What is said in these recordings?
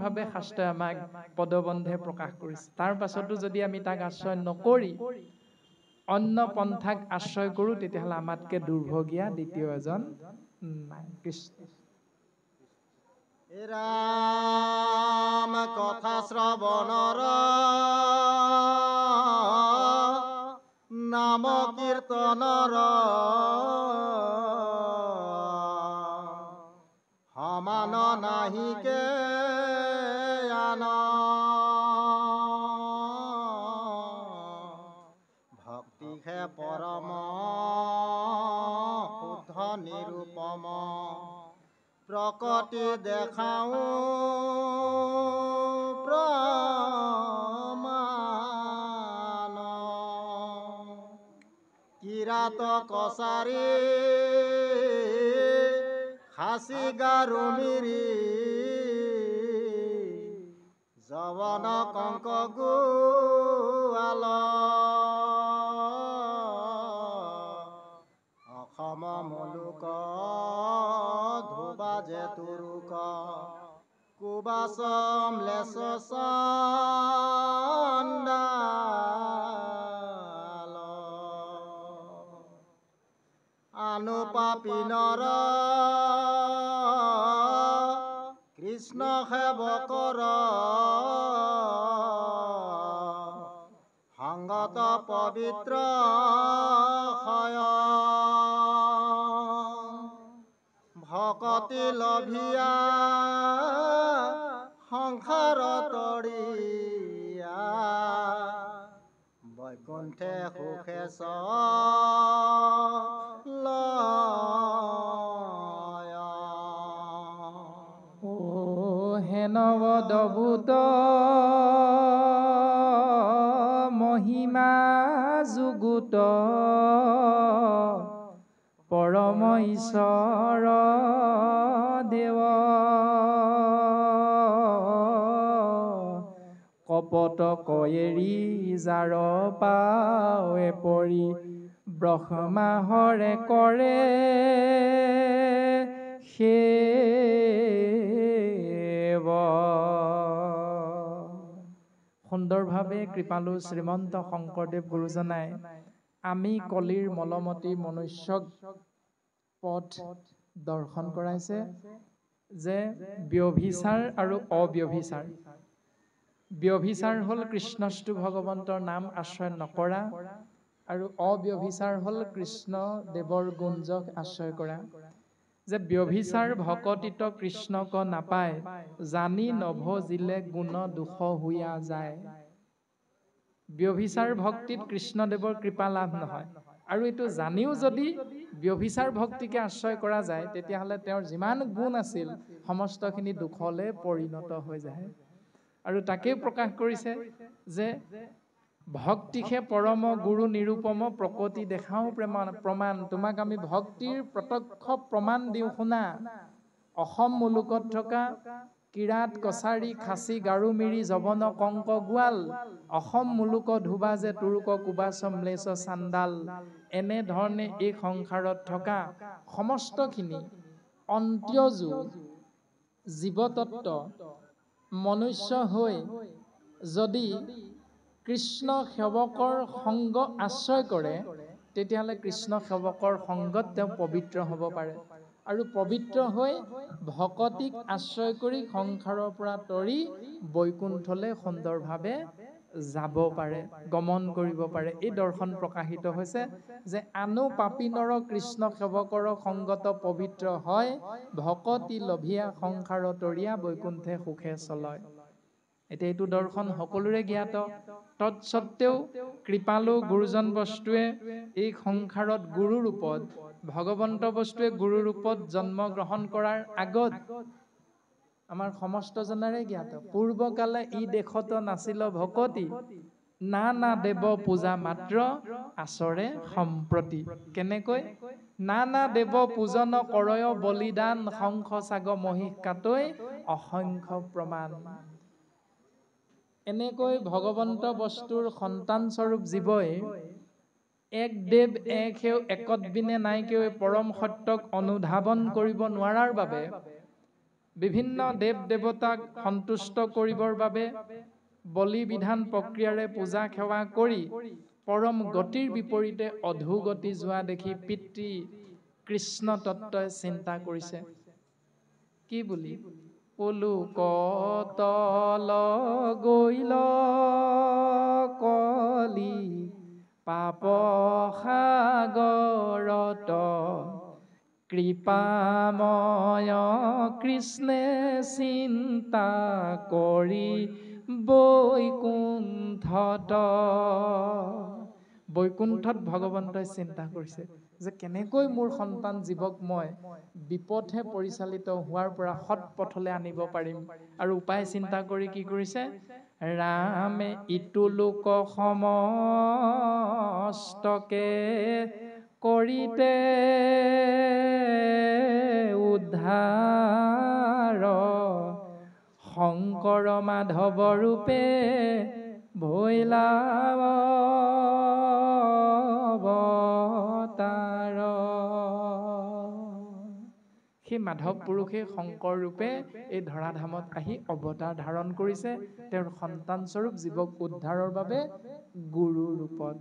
সুন্দৰভাৱে শাস্ত্ৰই আমাক পদবন্ধে প্ৰকাশ কৰিছে। তাৰ পাছতো যদি আমি তাক আশ্ৰয় নকৰি অন্য পন্থাক আশ্ৰয় কৰোঁ, তেতিয়াহ'লে আমাতকে দুৰ্ভগীয়া দ্বিতীয় এজন নাই। কৃষ্ণ। ৰাম কথা শ্ৰৱণৰ নাম কীৰ্তনৰ সমান নাহিকে আন ভক্তিহে পৰম শুদ্ধ নিৰূপম প্ৰকটি দেখাওঁ প্ৰমাণ কিৰাত কছাৰী খাচী গাৰো মিৰি যৱন কংক গোৱাল অসম মুলুক ধোবা যে তুৰুক কুবাচম লেচ চণ্ডাল আনু পাপিনৰ কৃষ্ণ সেৱকৰ সংগত পবিত্ৰ হয় ভকতি লভিয়া সংসাৰ তৰিয়া বৈকুণ্ঠে সুখে চলয় ও হে নৱদভূত মহিমা যুগুত পৰম ঈশ্বৰ দেৱ কপট কয়েৰি যাৰ পাৱে পৰি ব্ৰহ্মাহৰে কৰে সেৱ। সুন্দৰভাৱে কৃপালু শ্ৰীমন্ত শংকৰদেৱ গুৰুজনাই আমি কলিৰ মলমতি মনুষ্যক পথ দৰ্শন কৰাইছে যে ব্যভিচাৰ আৰু অব্যভিচাৰ। ব্যভিচাৰ হ'ল কৃষ্ণস্তু ভগৱন্তৰ নাম আশ্ৰয় নকৰা, আৰু অব্যভিচাৰ হ'ল কৃষ্ণ দেৱৰ গুঞ্জক আশ্ৰয় কৰা। যে ব্যভিচাৰ ভকতিত কৃষ্ণক নাপায়, জানি নভজিলে গুণ দুখ হুয়া যায়। ব্যভিচাৰ ভক্তিত কৃষ্ণদেৱৰ কৃপা লাভ নহয়। আৰু এইটো জানিও যদি ব্যভিচাৰ ভক্তিকে আশ্ৰয় কৰা যায়, তেতিয়াহ'লে তেওঁৰ যিমান গুণ আছিল সমস্তখিনি দুখলে পৰিণত হৈ যায়। আৰু তাকেই প্ৰকাশ কৰিছে যে ভক্তিহে পৰম গুৰু নিৰূপম প্ৰকটি দেখাও প্ৰমাণ। তোমাক আমি ভক্তিৰ প্ৰত্যক্ষ প্ৰমাণ দিওঁ শুনা। অসম মুলুকত থকা কিৰাত কছাৰী খাচী গাৰো মিৰি যৱন কংক গোৱাল অসম মুলুক ধোবা যে তুৰুক কুবাচম ম্লেচ্ছ চাণ্ডাল। এনেধৰণে এই সংসাৰত থকা সমস্তখিনি অন্ত্যজু জীৱতত্ব মনুষ্য হৈ যদি কৃষ্ণ সেৱকৰ সংগ আশ্ৰয় কৰে, তেতিয়াহ'লে কৃষ্ণ সেৱকৰ সংগত তেওঁ পবিত্ৰ হ'ব পাৰে। আৰু পবিত্ৰ হৈ ভকতিক আশ্ৰয় কৰি সংসাৰৰ পৰা তৰি বৈকুণ্ঠলৈ সুন্দৰভাৱে যাব পাৰে, গমন কৰিব পাৰে। এই দৰ্শন প্ৰকাশিত হৈছে যে আনু পাপিনৰ কৃষ্ণ সেৱকৰ সংগত পবিত্ৰ হয়, ভকতি লভিয়া সংসাৰ তৰিয়া বৈকুণ্ঠে সুখে চলয়। এতিয়া এইটো দৰ্শন সকলোৰে জ্ঞাত। তৎসত্বেও কৃপালু গুৰুজন বস্তুৱে এই সংসাৰত গুৰু ৰূপত, ভগৱন্ত বস্তুৱে গুৰু ৰূপত জন্ম গ্ৰহণ কৰাৰ আগত আমাৰ সমস্ত জনৰে জ্ঞাত। পূৰ্বকালে ই দেশত নাছিল ভকতি, নানা দেৱ পূজা মাত্ৰ আচৰে সম্প্ৰতি। কেনেকৈ? নানা দেৱ পূজন কৰয় বলিদান, শংখ চাগ মহিষ কাটৈ অসংখ্য প্ৰমাণ। এনেকৈ ভগৱন্ত বস্তুৰ সন্তান স্বৰূপ জীৱই এক দেৱ এক সেও একত বিনে নাই কেও পৰম সত্যক অনুধাৱন কৰিব নোৱাৰাৰ বাবে বিভিন্ন দেৱ দেৱতাক সন্তুষ্ট কৰিবৰ বাবে বলি বিধান প্ৰক্ৰিয়াৰে পূজা সেৱা কৰি পৰম গতিৰ বিপৰীতে অধোগতি যোৱা দেখি পিতৃ কৃষ্ণ তত্ত্বই চিন্তা কৰিছে। কি বুলি? উলুক তল গৈল কলি পাপ সাগৰত কৃপাময় কৃষ্ণে চিন্তা কৰি বৈকুণ্ঠত ভগৱন্তই চিন্তা কৰিছে যে কেনেকৈ মোৰ সন্তান জীৱক মই বিপথে পৰিচালিত হোৱাৰ পৰা সৎ পথলৈ আনিব পাৰিম। আৰু উপায় চিন্তা কৰি কি কৰিছে? ৰামে ইটো লোক সমস্তকে কৰিতে উদ্ধাৰ শংকৰ মাধৱ ৰূপে ভৈলা অৱতাৰ। সেই মাধৱ পুৰুষে শংকৰ ৰূপে এই ধৰাধামত আহি অৱতাৰ ধাৰণ কৰিছে তেওঁৰ সন্তান স্বৰূপ জীৱক উদ্ধাৰৰ বাবে গুৰু ৰূপত।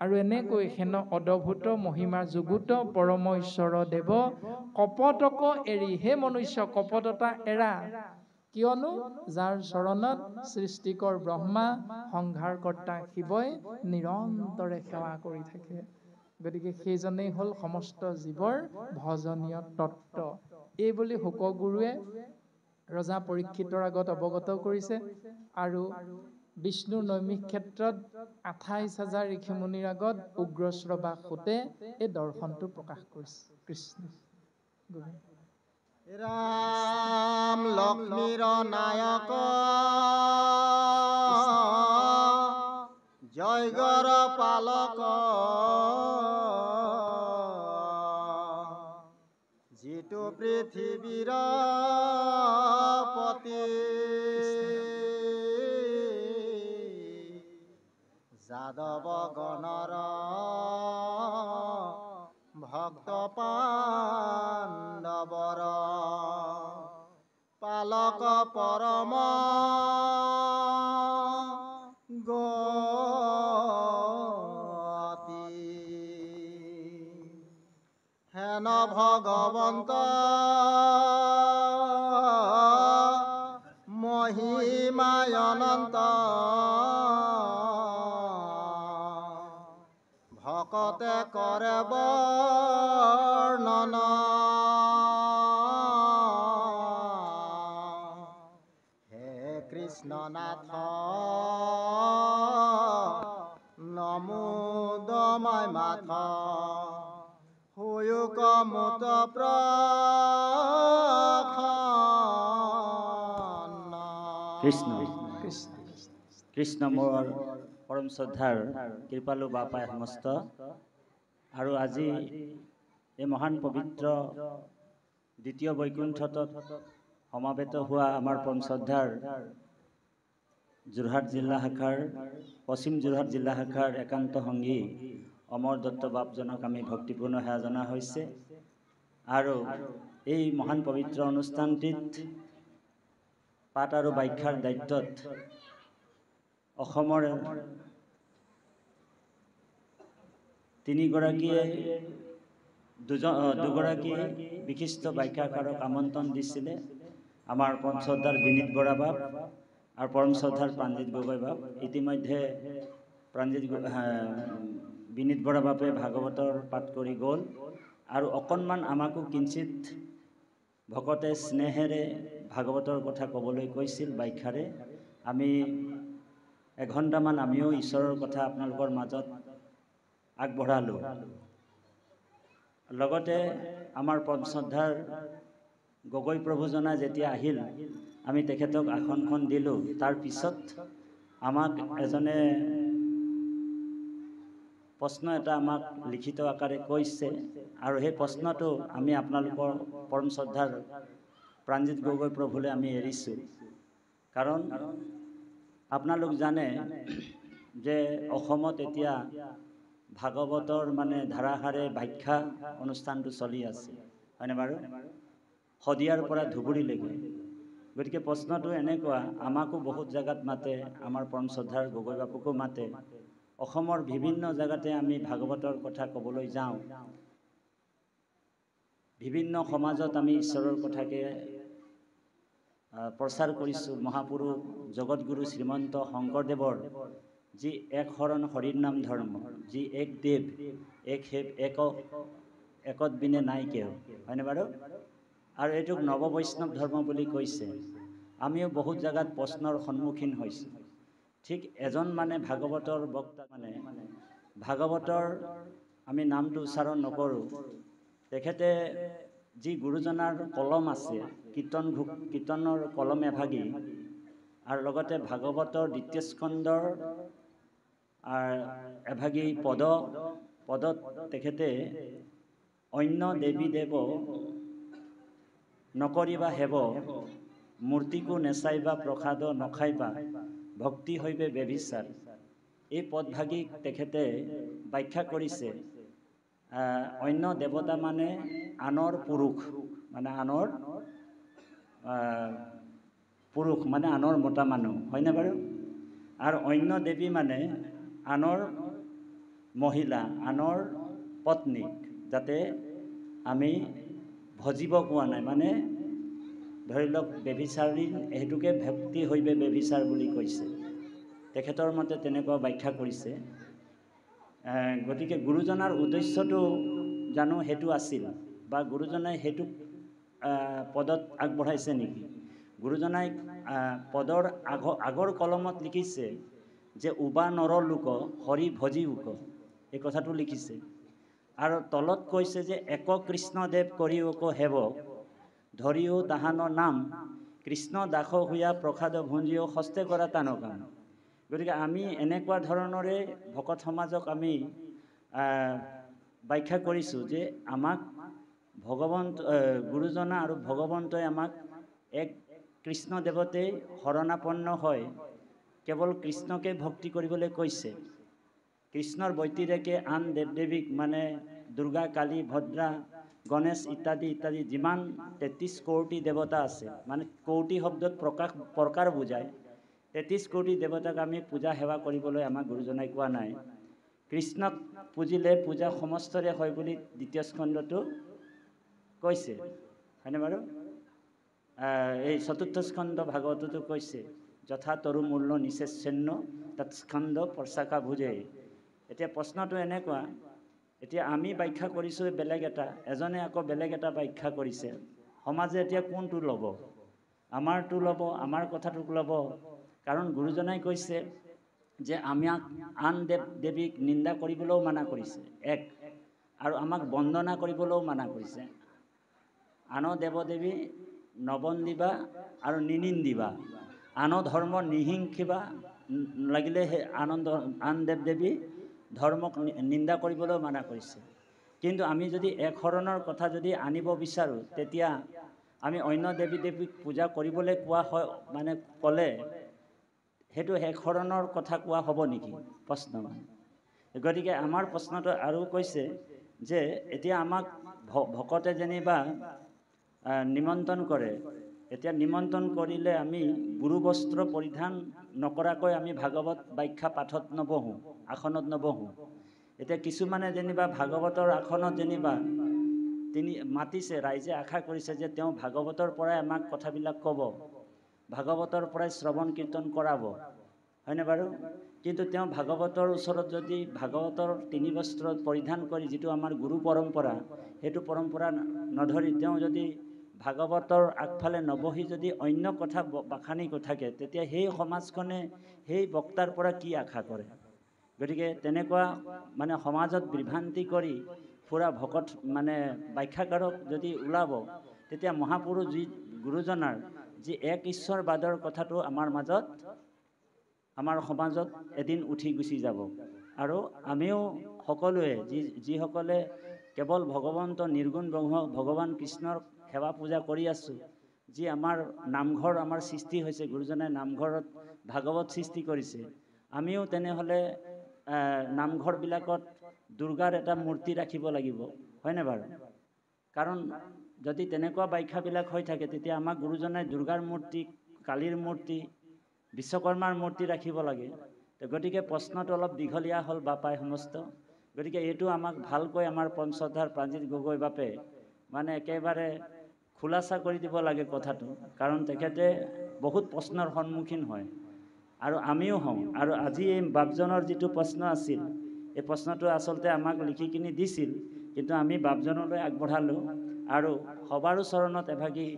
আৰু এনেকৈ হেন অদ্ভুত মহিমা যুগুত পৰম ঈশ্বৰ দেৱ কপটক এৰি। হে মনুষ্য, কপটতা এৰা, কিয়নো যাৰ চৰণত সৃষ্টিকৰ ব্ৰহ্মা সংহাৰকৰ্তা শিৱই নিৰন্তৰে সেৱা কৰি থাকে। গতিকে সেইজনেই হ'ল সমস্ত জীৱৰ ভজনীয় তত্ত্ব। এই বুলি শুকগুৰুৱে ৰজা পৰীক্ষিতৰ আগত অৱগত কৰিছে। আৰু বিষ্ণুৰ নৈমিষ ক্ষেত্ৰত 28,000 ঋষিমুনিৰ আগত উগ্ৰশ্ৰৱা সুতে এই দৰ্শনটো প্ৰকাশ কৰিছে। কৃষ্ণ ৰাম লক্ষ্মীৰ নায়ক জয়গৰ পালক যিটো পৃথিৱীৰ পতি যাদৱ গণৰ ভক্ত পাণ্ডৱৰ পালক পৰম গতি হেন ভগৱন্ত মহিমায় অনন্ত ভকতে কৰে বৰ্ণন হে কৃষ্ণনাথ নমোদময় মাথ হুয়ুক মুত প্ৰসন্ন। কৃষ্ণ কৃষ্ণ মোৰ পৰম শ্ৰদ্ধাৰ কৃপালু বাপাই সমস্ত। আৰু আজি এই মহান পবিত্ৰ দ্বিতীয় বৈকুণ্ঠত সমাবেত হোৱা আমাৰ পৰম শ্ৰদ্ধাৰ যোৰহাট জিলা শাখাৰ পশ্চিম যোৰহাট জিলা শাখাৰ একান্ত সংগী অমৰ দত্ত বাপজনক আমি ভক্তিপূৰ্ণ সেৱা জনা হৈছে। আৰু এই মহান পবিত্ৰ অনুষ্ঠানটিত পাঠ আৰু ব্যাখ্যাৰ দায়িত্বত অসমৰ দুগৰাকী বিশিষ্ট ব্যাখ্যাকাৰক আমন্ত্ৰণ দিছিলে। আমাৰ পৰম শ্ৰদ্ধাৰ বিনীত বৰা বাপ আৰু পৰম শ্ৰদ্ধাৰ প্ৰাণজিৎ গগৈ বাপ। ইতিমধ্যে বিনীত বৰা বাপে ভাগৱতৰ পাঠ কৰি গ'ল। আৰু অকণমান আমাকো কিঞ্চিত ভকতে স্নেহেৰে ভাগৱতৰ কথা ক'বলৈ কৈছিল ব্যাখ্যাৰে। আমি এঘণ্টামান আমিও ঈশ্বৰৰ কথা আপোনালোকৰ মাজত আগবঢ়ালোঁ। লগতে আমাৰ পৰম শ্ৰদ্ধাৰ গগৈ প্ৰভুজনা যেতিয়া আহিল আমি তেখেতক আসনখন দিলোঁ। তাৰ পিছত আমাক এজনে প্ৰশ্ন এটা আমাক লিখিত আকাৰে কৈছে। আৰু সেই প্ৰশ্নটো আমি আপোনালোকৰ পৰম শ্ৰদ্ধাৰ প্ৰাণজিৎ গগৈ প্ৰভুলৈ আমি এৰিছোঁ। কাৰণ আপোনালোক জানে যে অসমত এতিয়া ভাগৱতৰ ধাৰাসাৰে ব্যাখ্যা অনুষ্ঠানটো চলি আছে, হয়নে বাৰু? শদিয়াৰ পৰা ধুবুৰীলৈকে। গতিকে প্ৰশ্নটো এনেকুৱা, আমাকো বহুত জেগাত মাতে, আমাৰ পৰম শ্ৰদ্ধাৰ গগৈ বাপুকো মাতে, অসমৰ বিভিন্ন জেগাতে আমি ভাগৱতৰ কথা ক'বলৈ যাওঁ। বিভিন্ন সমাজত আমি ঈশ্বৰৰ কথাকে প্ৰচাৰ কৰিছোঁ। মহাপুৰুষ জগতগুৰু শ্ৰীমন্ত শংকৰদেৱৰ যি এক শৰণ হৰিৰ নাম ধৰ্ম, যি এক দেৱ এক হেৱ একত বিনে নাই কেও, হয়নে বাৰু? আৰু এইটোক নৱ বৈষ্ণৱ ধৰ্ম বুলি কৈছে। আমিও বহুত জেগাত প্ৰশ্নৰ সন্মুখীন হৈছোঁ। ঠিক এজন মানে ভাগৱতৰ বক্তা, মানে ভাগৱতৰ আমি নামটো উচ্চাৰণ নকৰোঁ, তেখেতে যি গুৰুজনাৰ কলম আছে, কীৰ্তনৰ কলম এভাগী, আৰু লগতে ভাগৱতৰ দ্বিতীয় স্কন্ধৰ এভাগী পদত তেখেতে অন্য দেৱী দেৱ নকৰিবা হেব, মূৰ্তিকো নেচাইবা প্ৰসাদ নখাইবা, ভক্তি হৈবে বেভিচাৰ। এই পদভাগী তেখেতে ব্যাখ্যা কৰিছে। অন্য দেৱতা মানে আনৰ পুৰুষ, মানে আনৰ পুৰুষ মানে আনৰ মতা মানুহ, হয়নে বাৰু? আৰু অন্য দেৱী মানে আনৰ মহিলা, আনৰ পত্নীক যাতে আমি ভজিব কোৱা নাই, মানে ধৰি লওক বেভিচাৰী, সেইটোকে ভক্তি হৈবে বেভিচাৰ বুলি কৈছে। তেখেতৰ মতে তেনেকুৱা ব্যাখ্যা কৰিছে। গতিকে গুৰুজনাৰ উদ্দেশ্যটো জানো সেইটো আছিল, বা গুৰুজনাই সেইটো পদত আগবঢ়াইছে নেকি? গুৰুজনাই পদৰ আগৰ কলমত লিখিছে যে উবা নৰ লোক হৰি ভজি উক, এই কথাটো লিখিছে। আৰু তলত কৈছে যে এক কৃষ্ণদেৱ কৰি উক হেব, ধৰিও তাহানৰ নাম, কৃষ্ণ দাস হুয়া প্ৰসাদ ভুঞ্জিও হস্তে কৰা তান কাম। গতিকে আমি এনেকুৱা ধৰণৰে ভকত সমাজক আমি ব্যাখ্যা কৰিছোঁ যে আমাক ভগৱন্ত গুৰুজনা আৰু ভগৱন্তই আমাক এক কৃষ্ণ দেৱতেই শৰণাপন্ন হয় কেৱল কৃষ্ণকে ভক্তি কৰিবলৈ কৈছে। কৃষ্ণৰ ব্যতিৰেকে আন দেৱ দেৱীক, মানে দুৰ্গা, কালী, ভদ্ৰা, গণেশ ইত্যাদি ইত্যাদি যিমান 33 কোটি দেৱতা আছে, মানে কোটি শব্দত প্ৰকাৰ বুজায়। 33 কোটি দেৱতাক আমি পূজা সেৱা কৰিবলৈ আমাক গুৰুজনাই কোৱা নাই। কৃষ্ণক পুজিলে পূজা সমস্তৰে হয় বুলি দ্বিতীয় স্কন্ধটো কৈছে, হয়নে বাৰু? এই চতুৰ্থ স্কন্ধ ভাগৱততো কৈছে, যথা তৰু মূল্য নিচেচ্ছন্ন তাত স্কন্ধ পৰ্চাকা ভুজে। এতিয়া প্ৰশ্নটো এনেকুৱা, এতিয়া আমি ব্যাখ্যা কৰিছোঁ বেলেগ এটা, এজনে আকৌ বেলেগ এটা ব্যাখ্যা কৰিছে। সমাজে এতিয়া কোনটো ল'ব? আমাৰটো ল'ব, আমাৰ কথাটোক ল'ব? কাৰণ গুৰুজনাই কৈছে যে আমাক আন দেৱ দেৱীক নিন্দা কৰিবলৈও মানা কৰিছে এক, আৰু আমাক বন্দনা কৰিবলৈও মানা কৰিছে। আন দেৱ দেৱী নবন্দিবা আৰু নিনিন্দিবা, আন ধৰ্ম নিহিংসিবা, লাগিলে সেই আন দেৱ দেৱী ধৰ্মক নিন্দা কৰিবলৈও মানা কৰিছে। কিন্তু আমি যদি এক শৰণৰ কথা যদি আনিব বিচাৰোঁ, তেতিয়া আমি অন্য দেৱী দেৱীক পূজা কৰিবলৈ কোৱা হয়, মানে ক'লে সেইটো এক শৰণৰ কথা কোৱা হ'ব নেকি? প্ৰশ্ন মানে। গতিকে আমাৰ প্ৰশ্নটো আৰু কৈছে যে এতিয়া আমাক ভকতে যেনিবা নিমন্ত্ৰণ কৰে, এতিয়া নিমন্ত্ৰণ কৰিলে আমি গুৰু বস্ত্ৰ পৰিধান নকৰাকৈ আমি ভাগৱত ব্যাখ্যা পাঠত নবহোঁ, আসনত নবহোঁ। এতিয়া কিছুমানে যেনিবা ভাগৱতৰ আসনত যেনিবা তিনি মাতিছে, ৰাইজে আশা কৰিছে যে তেওঁ ভাগৱতৰ পৰাই আমাক কথাবিলাক ক'ব, ভাগৱতৰ পৰাই শ্ৰৱণ কীৰ্তন কৰাব, হয়নে বাৰু? কিন্তু তেওঁ ভাগৱতৰ ওচৰত যদি ভাগৱতৰ তিনি বস্ত্ৰ পৰিধান কৰি যিটো আমাৰ গুৰু পৰম্পৰা, সেইটো পৰম্পৰা নধৰি তেওঁ যদি ভাগৱতৰ আগফালে নবহি যদি অন্য কথা বাখানি থাকে, তেতিয়া সেই সমাজখনে সেই বক্তাৰ পৰা কি আশা কৰে? গতিকে তেনেকুৱা মানে সমাজত বিভ্ৰান্তি কৰি ফুৰা ভকত মানে ব্যাখ্যাকাৰক যদি ওলাব, তেতিয়া মহাপুৰুষ যি গুৰুজনাৰ যি এক ঈশ্বৰবাদৰ কথাটো আমাৰ মাজত, আমাৰ সমাজত এদিন উঠি গুচি যাব। আৰু আমিও সকলোৱে যিসকলে কেৱল ভগৱন্ত নিৰ্গুণ ব্ৰহ্ম ভগৱান কৃষ্ণৰ সেৱা পূজা কৰি আছোঁ, যি আমাৰ নামঘৰ আমাৰ সৃষ্টি হৈছে, গুৰুজনাই নামঘৰত ভাগৱত সৃষ্টি কৰিছে, আমিও তেনেহ'লে নামঘৰবিলাকত দুৰ্গাৰ এটা মূৰ্তি ৰাখিব লাগিব, হয়নে বাৰু? কাৰণ যদি তেনেকুৱা ব্যাখ্যাবিলাক হৈ থাকে তেতিয়া আমাক গুৰুজনাই দুৰ্গাৰ মূৰ্তি, কালীৰ মূৰ্তি, বিশ্বকৰ্মাৰ মূৰ্তি ৰাখিব লাগে। তো গতিকে প্ৰশ্নটো অলপ দীঘলীয়া হ'ল বাপাই সমস্ত। গতিকে এইটো আমাক ভালকৈ আমাৰ পঞ্চধাৰ প্ৰাণজিৎ গগৈ বাপে মানে একেবাৰে খোলাসা কৰি দিব লাগে কথাটো, কাৰণ তেখেতে বহুত প্ৰশ্নৰ সন্মুখীন হয় আৰু আমিও হওঁ। আৰু আজি এই বাপজনৰ যিটো প্ৰশ্ন আছিল, এই প্ৰশ্নটো আচলতে আমাক লিখি কিনি দিছিল, কিন্তু আমি বাপজনলৈ আগবঢ়ালোঁ আৰু সবাৰো চৰণত এভাগি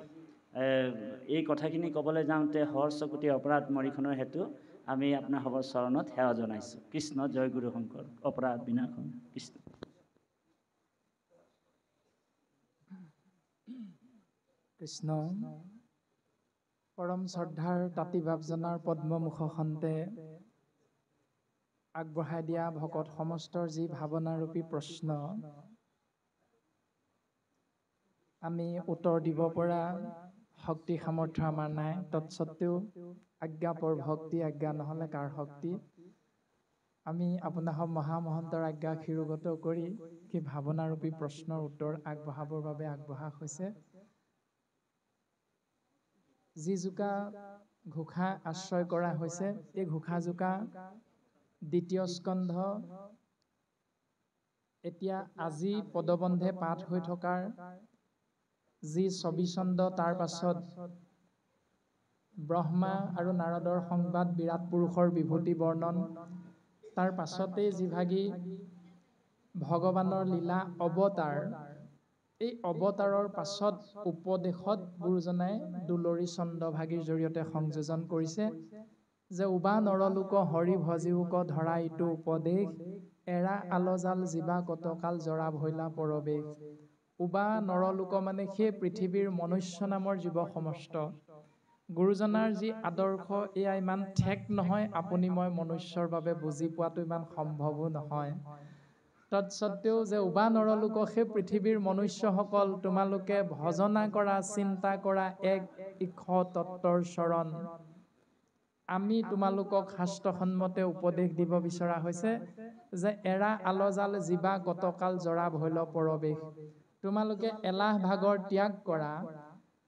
এই কথাখিনি ক'বলৈ যাওঁতে হৰ চকুতি অপৰাধ মৰিখনৰ হেতু আমি আপোনাৰ সবৰ চৰণত সেৱা জনাইছোঁ। কৃষ্ণ জয় গুৰু শংকৰ, অপৰাধ বিনাশন কৃষ্ণ। কৃষ্ণ। পৰম শ্ৰদ্ধাৰ তাঁতী বাপজনাৰ পদ্মমুখ খন্তে আগবঢ়াই দিয়া ভকত সমস্তৰ যি ভাৱনাৰূপী প্ৰশ্ন, আমি উত্তৰ দিব পৰা শক্তি সামৰ্থ্য আমাৰ নাই। তৎসত্বেও আজ্ঞা পৰ ভক্তি, আজ্ঞা নহ'লে কাৰ শক্তি। আমি আপোনাসৱ মহামহন্তৰ আজ্ঞা শিৰোগত কৰি সেই ভাৱনাৰূপী প্ৰশ্নৰ উত্তৰ আগবঢ়াবৰ বাবে আগবঢ়া হৈছে। যি জোকা ঘোষা আশ্ৰয় কৰা হৈছে, এই ঘোষা জোকা দ্বিতীয় স্কন্ধ এতিয়া আজি পদবন্ধে পাঠ হৈ থকাৰ যি ২৪ চন্দ, তাৰ পাছত ব্ৰহ্মা আৰু নাৰদৰ সংবাদ, বিৰাট পুৰুষৰ বিভূতি বৰ্ণন, তাৰ পাছতেই যিভাগি ভগৱানৰ লীলা অৱতাৰ, এই অৱতাৰৰ পাছত উপদেশত গুৰুজনাই দুলৰী চন্দ্ৰভাগীৰ জৰিয়তে সংযোজন কৰিছে যে উবা নৰলোক হৰি ভজিউক ধৰা ইটো উপদেশ, এৰা আলজাল জীৱা কতকাল জৰা ভৈলা পৰবেশ। উবা নৰলোক মানে সেই পৃথিৱীৰ মনুষ্য নামৰ জীৱ সমষ্ট। গুৰুজনাৰ যি আদৰ্শ, এয়া ইমান ঠেক নহয়, আপুনি মই মনুষ্যৰ বাবে বুজি পোৱাটো ইমান সম্ভৱো নহয়। তৎসত্বেও যে উবা নৰলোক, সেই পৃথিৱীৰ মনুষ্যসকল, তোমালোকে ভজনা কৰা, চিন্তা কৰা এক ঈশ তত্বৰ চৰণ। আমি তোমালোকক শাস্ত্ৰসন্মতে উপদেশ দিব বিচৰা হৈছে যে এৰা আলজাল জীৱা কতকাল জৰা ভৈল পৰবেশ। তোমালোকে এলাহ ভাগৰ ত্যাগ কৰা,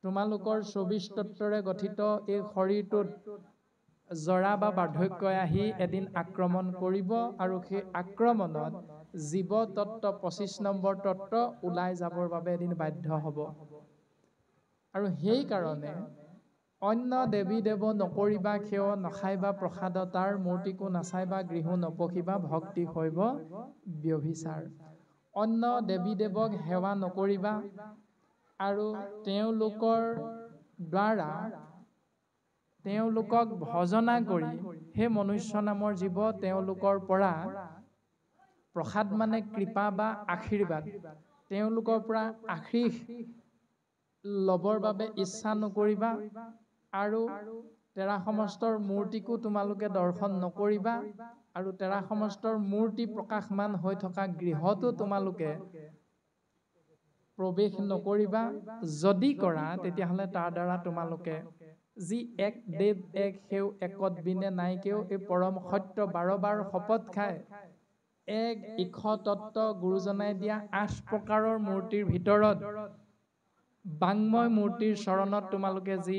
তোমালোকৰ ২৪ তত্বৰে গঠিত এই শৰীৰটোত জৰা বা বাৰ্ধক্যই আহি এদিন আক্ৰমণ কৰিব, আৰু সেই আক্ৰমণত জীৱ তত্ত্ব ২৫ নম্বৰ তত্ত্ব ওলাই যাবৰ বাবে এদিন বাধ্য হ'ব। আৰু সেইকাৰণে অন্য দেৱী দেৱ নকৰিবা সেৱ, নখাইবা প্ৰসাদ তাৰ, মূৰ্তিকো নাচাইবা গৃহো নপশিবা, ভক্তি শৈৱ ব্যভিচাৰ। অন্য দেৱী দেৱক সেৱা নকৰিবা আৰু তেওঁলোকৰ দ্বাৰা তেওঁলোকক ভজনা কৰি সেই মনুষ্য নামৰ জীৱ তেওঁলোকৰ পৰা প্ৰসাদ মানে কৃপা বা আশীৰ্বাদ, তেওঁলোকৰ পৰা আশীষ ল'বৰ বাবে ইচ্ছা নকৰিবা আৰু তেৰা সমস্তৰ মূৰ্তিকো তোমালোকে দৰ্শন নকৰিবা আৰু তেৰা সমস্তৰ মূৰ্তি প্ৰকাশমান হৈ থকা গৃহতো তোমালোকে প্ৰৱেশ নকৰিবা। যদি কৰা তেতিয়াহ'লে তাৰ দ্বাৰা তোমালোকে যি এক দেৱ এক সেও একত বিনে নাইকেও, এই পৰম সত্য ১২ বাৰ শপত খাই এক ঈশ তত্ত্ব গুৰুজনাই দিয়া ৮ প্ৰকাৰৰ মূৰ্তিৰ ভিতৰত বাংময় মূৰ্তিৰ চৰণত তোমালোকে যি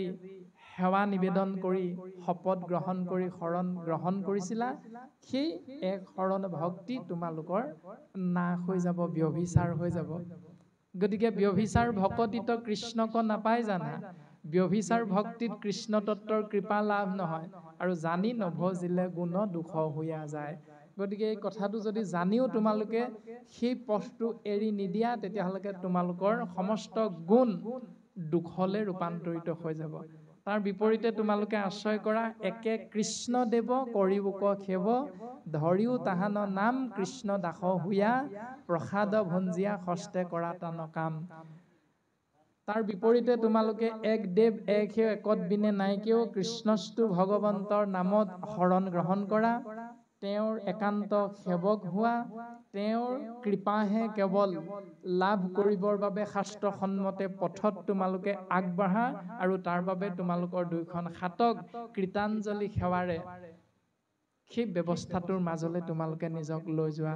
সেৱা নিবেদন কৰি শপত গ্ৰহণ কৰি শৰণ গ্ৰহণ কৰিছিলা, সেই এক শৰণ ভক্তি তোমালোকৰ নাশ হৈ যাব, ব্যভিচাৰ হৈ যাব। গতিকে ব্যভিচাৰ ভকতিত কৃষ্ণক নাপায় জানা, ব্যভিচাৰ ভক্তিত কৃষ্ণ তত্ত্বৰ কৃপা লাভ নহয়, আৰু জানি নভজিলে গুণ দুখ হৈয়া যায়। গতিকে এই কথাটো যদি জানিও তোমালোকে সেই পথটো এৰি নিদিয়া, তেতিয়াহ'লে তোমালোকৰ সমস্ত গুণ দুখলৈ ৰূপান্তৰিত হৈ যাব। তাৰ বিপৰীতে তোমালোকে আশ্ৰয় কৰা একে কৃষ্ণ দেৱ কৰিবুক সেৱ, ধৰিও তাহান নাম কৃষ্ণ দাস হুয়া, প্ৰসাদ ভঞ্জিয়া হস্তে কৰা তান কাম। তাৰ বিপৰীতে তোমালোকে এক দেৱ এক সেও একত বিনে নাইকেও, কৃষ্ণস্তু ভগৱন্তৰ নামত শৰণ গ্ৰহণ কৰা, তেওঁৰ একান্ত সেৱক হোৱা, তেওঁৰ কৃপাহে কেৱল লাভ কৰিবৰ বাবে শাস্ত্ৰসন্মতে পথত তোমালোকে আগবাঢ়া, আৰু তাৰ বাবে তোমালোকৰ দুইখন হাতক কৃতাঞ্জলি সেৱাৰে সেই ব্যৱস্থাটোৰ মাজলৈ তোমালোকে নিজক লৈ যোৱা।